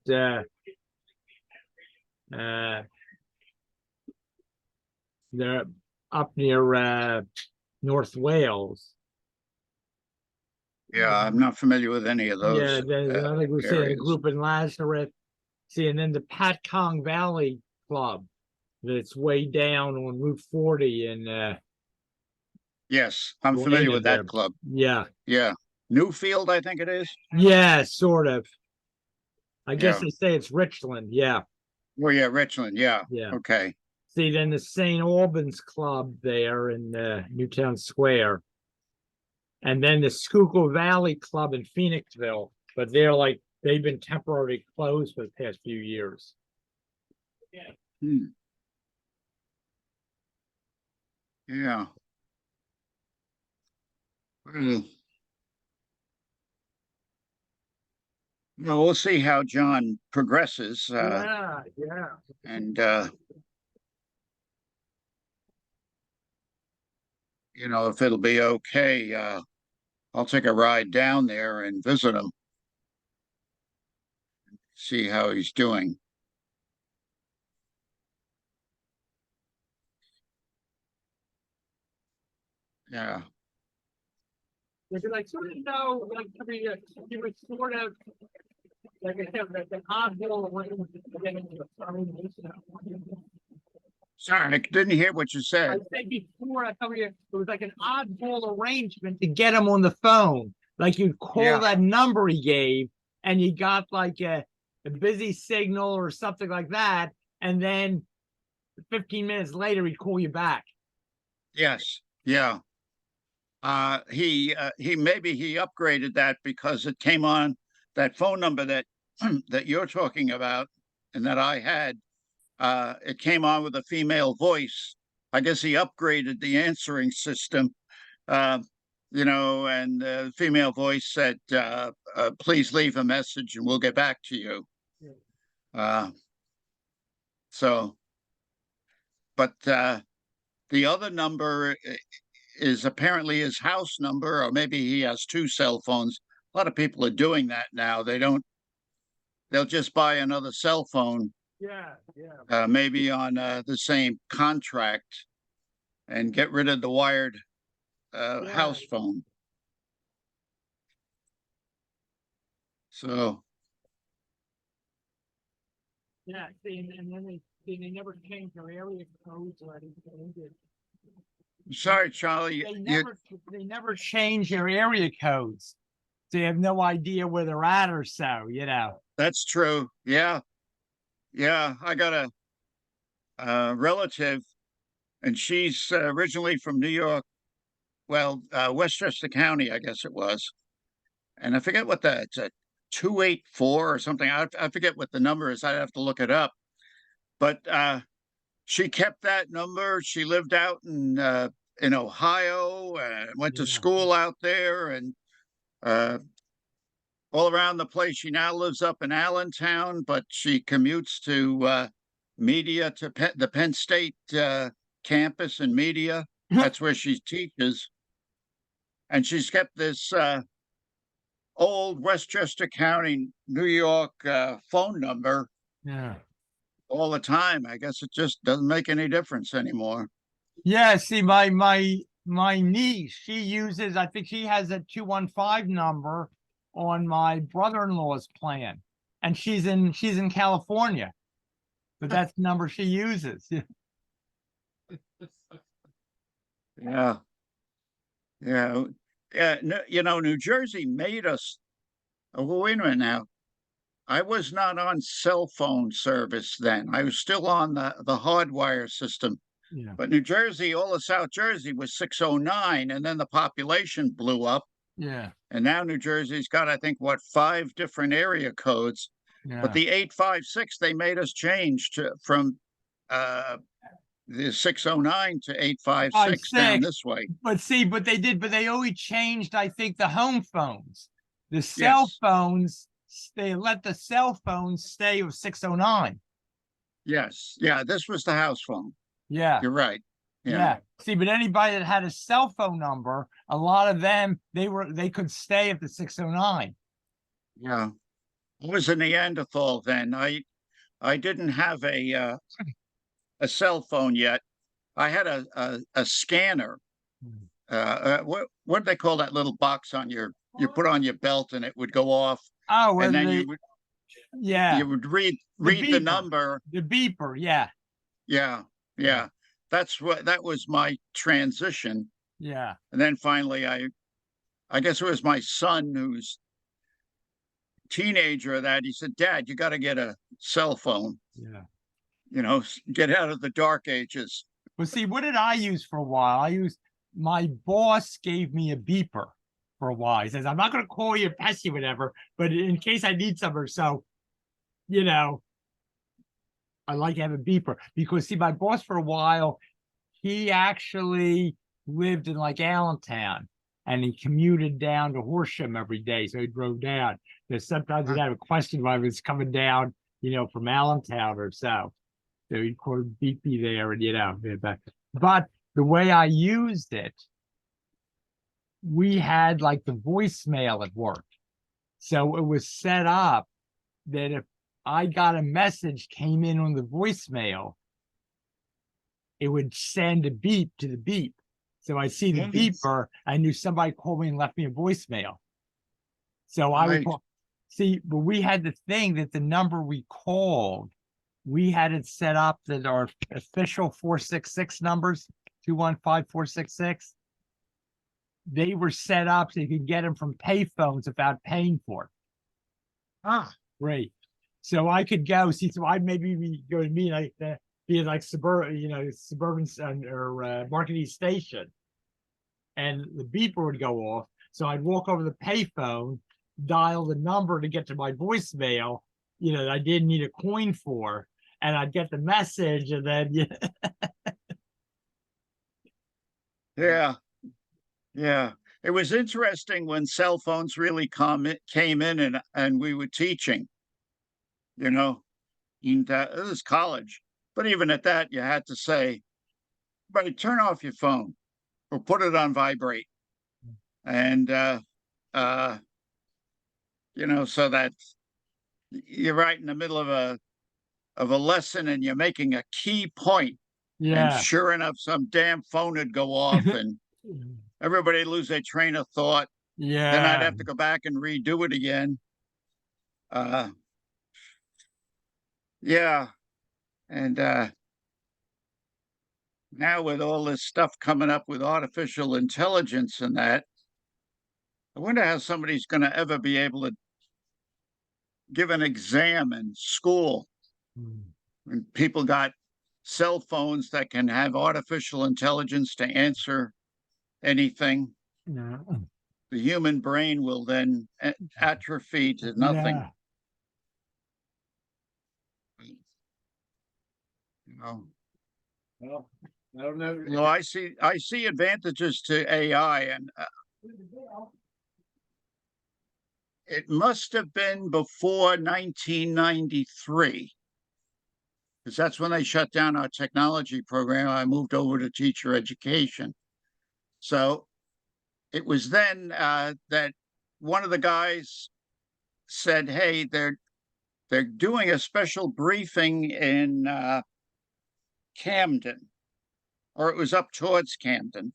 they're up near North Wales. Yeah, I'm not familiar with any of those. Yeah, there's I think we say a areas. group in Lazarus. See, and then the Patcong Valley Club that's way down on Route 40 and Yes, I'm Well, familiar native with that there. club. yeah. Yeah. Newfield, I think it is. Yeah, sort of. I guess Yeah. they say it's Richland, yeah. Oh, yeah, Richland. Yeah. Yeah. Okay. See, then the St. Albans Club there in Newtown Square. And then the Schuylkill Valley Club in Phoenixville, but they've been temporarily closed for the past few years. Hmm. Yeah. Well, we'll see how John progresses. Yeah. And if it'll be okay, I'll take a ride down there and visit him. See how he's doing. Yeah. Because I sort of know, like, I mean, you would sort of, like I said, like an oddball arrangement to get into the foundation. Sorry, I didn't hear what you I said. said before, I told you, it was like an oddball arrangement to get him on the phone. Like you'd call Yeah. that number he gave, and you got like a busy signal or something like that, and then 15 minutes later he'd call you back. Yes. Yeah. He maybe he upgraded that because it came on that phone number that that you're talking about and that I had. It came on with a female voice. I guess he upgraded the answering system, and the female voice said, please leave a message and we'll get back to you. But the other number is apparently his house number, or maybe he has two cell phones. A lot of people are doing that now. They'll just buy another cell phone Yeah, yeah. maybe on the same contract and get rid of the wired house phone. So, Yeah, and then they never changed their area codes or anything. sorry, Charlie, They never change their area codes. So you have no idea where they're at or so, you know. that's true. Yeah. Yeah. I got a relative, and she's originally from New York. Well, Westchester County, I guess it was. And I forget what it's a 284 or something. I forget what the number is. I'd have to look it up. But she kept that number. She lived out in Ohio and went to school out there and all around the place. She now lives up in Allentown, but she commutes to media to the Penn State campus in media. That's where she teaches. And she's kept this old Westchester County, New York phone number all the time. I guess it just doesn't make any difference anymore. Yeah, see, my niece, she uses, I think she has a 215 number on my brother-in-law's plan. And she's in California. But that's the number she uses. Yeah. Yeah. Yeah. No, New Jersey made us. Oh, wait a minute now. I was not on cell phone service then. I was still on the hardwire system. Yeah. But New Jersey, all of South Jersey was 609, and then the population blew up. Yeah. And now New Jersey's got, I think, 5 different area codes. Yeah. But the 856, they made us change from the 609 to 856 down this way. But they only changed, I think, the home phones. The cell phones, they let the cell phones stay with 609. Yes. Yeah, this was the house phone. Yeah. You're right. Yeah. See, but anybody that had a cell phone number, a lot of them, they could stay at the 609. Yeah. I was a Neanderthal then. I didn't have a cell phone yet. I had a scanner. What do they call that little box on you put on your belt and it would go off? Oh, and then you would read the number. The beeper, yeah. Yeah. That was my transition. Yeah. And then finally I guess it was my son who's teenager that he said, Dad, you got to get a cell phone. Yeah. Get out of the dark ages. Well, see, what did I use for a while? My boss gave me a beeper for a while. He says, I'm not going to call you Pesci, whatever, but in case I need something. So, I like to have a beeper because, see, my boss for a while, he actually lived in like Allentown and he commuted down to Horsham every day. So he drove down. There's sometimes he'd have a question while I was coming down, from Allentown or so. So he'd call beep me there and, but the way I used it, we had like the voicemail at work. So it was set up that if I got a message came in on the voicemail, it would send a beep to the beep. So I see the beeper, I knew somebody called me and left me a voicemail. So I would call, but we had the thing that the number we called, we had it set up that our official 466 numbers, 215-466, they were set up so you could get them from payphones without paying for it. Great. So I could go so I'd maybe go to me like be like suburban, or Market East Station, and the beeper would go off. So I'd walk over the payphone, dial the number to get to my voicemail, that I didn't need a coin for, and I'd get the message, and then Yeah. It was interesting when cell phones really came in and we were teaching. It was college, but even at that, you had to say, "Buddy, turn off your phone or put it on vibrate," and so that you're right in the middle of of a lesson and you're making a key point, and Yeah. sure enough, some damn phone would go off and everybody lose their train of thought. Then I'd Yeah. have to go back and redo it again. Yeah. And now with all this stuff coming up with artificial intelligence and that, I wonder how somebody's going to ever be able to give an exam in school. When people got cell phones that can have artificial intelligence to answer anything, Yeah. the human brain will then atrophy to nothing. Yeah. You know, Well, I don't know. no, I see advantages to AI, and it must have been before 1993, because that's when they shut down our technology program. I moved over to teacher education. So it was then that one of the guys said, hey, they're doing a special briefing in Camden, or it was up towards Camden.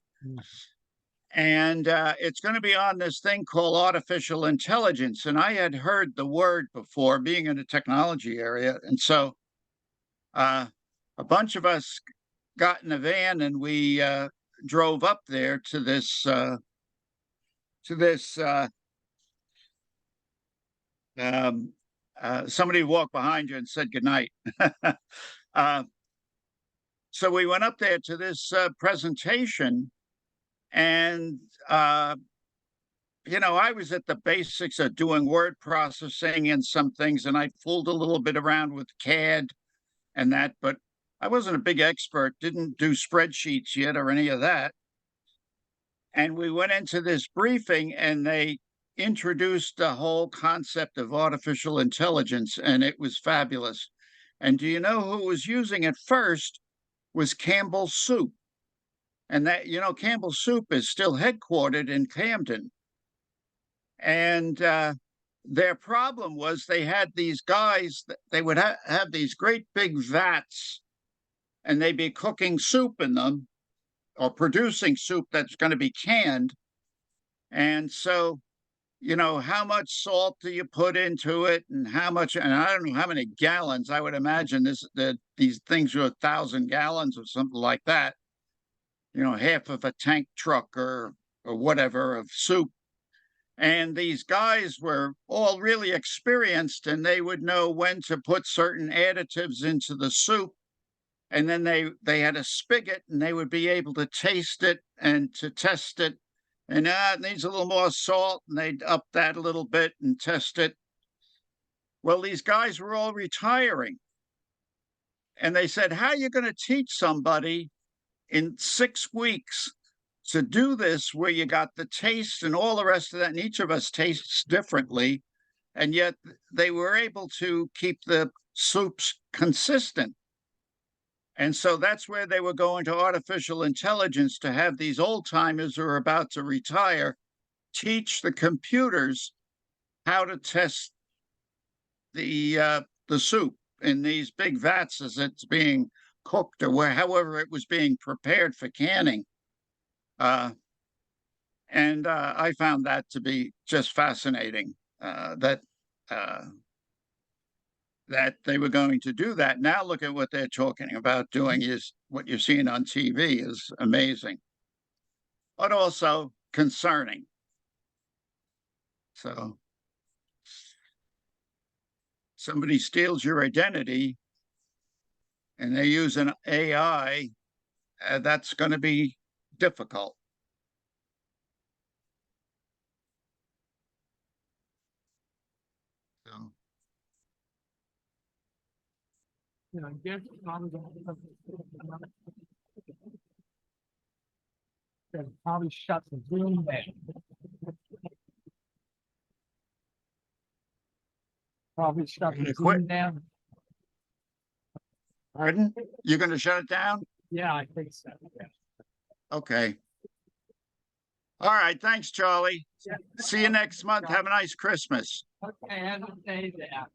And it's going to be on this thing called artificial intelligence. And I had heard the word before, being in the technology area. And so a bunch of us got in a van and we drove up there to this somebody walked behind you and said goodnight. So we went up there to this presentation, and you know, I was at the basics of doing word processing and some things, and I fooled a little bit around with CAD and that, but I wasn't a big expert, didn't do spreadsheets yet or any of that. And we went into this briefing and they introduced the whole concept of artificial intelligence, and it was fabulous. And do you know who was using it first? Was Campbell's Soup. And that, you know, Campbell's Soup is still headquartered in Camden. And their problem was they had these guys, they would have these great big vats, and they'd be cooking soup in them or producing soup that's going to be canned. And so, you know, how much salt do you put into it, and how much, and I don't know how many gallons. I would imagine these things are 1,000 gallons or something like that. You know, half of a tank truck or whatever of soup. And these guys were all really experienced, and they would know when to put certain additives into the soup. And then they had a spigot, and they would be able to taste it and to test it. And it needs a little more salt, and they'd up that a little bit and test it. Well, these guys were all retiring. And they said, how are you going to teach somebody in 6 weeks to do this, where you got the taste and all the rest of that, and each of us tastes differently, and yet they were able to keep the soups consistent? And so that's where they were going to artificial intelligence, to have these old timers who are about to retire teach the computers how to test the soup in these big vats as it's being cooked, or however it was being prepared for canning. And I found that to be just fascinating, that they were going to do that. Now look at what they're talking about doing. Is what you're seeing on TV is amazing, but also concerning. So somebody steals your identity and they use an AI, that's going to be difficult. So. Yeah, I guess probably shut the Zoom down. Probably shut the Zoom down. Pardon? You're going to shut it down? Yeah, I think so. Yeah. Okay. All right. Thanks, Charlie. See you next month. Have a nice Christmas. Okay, have a day there.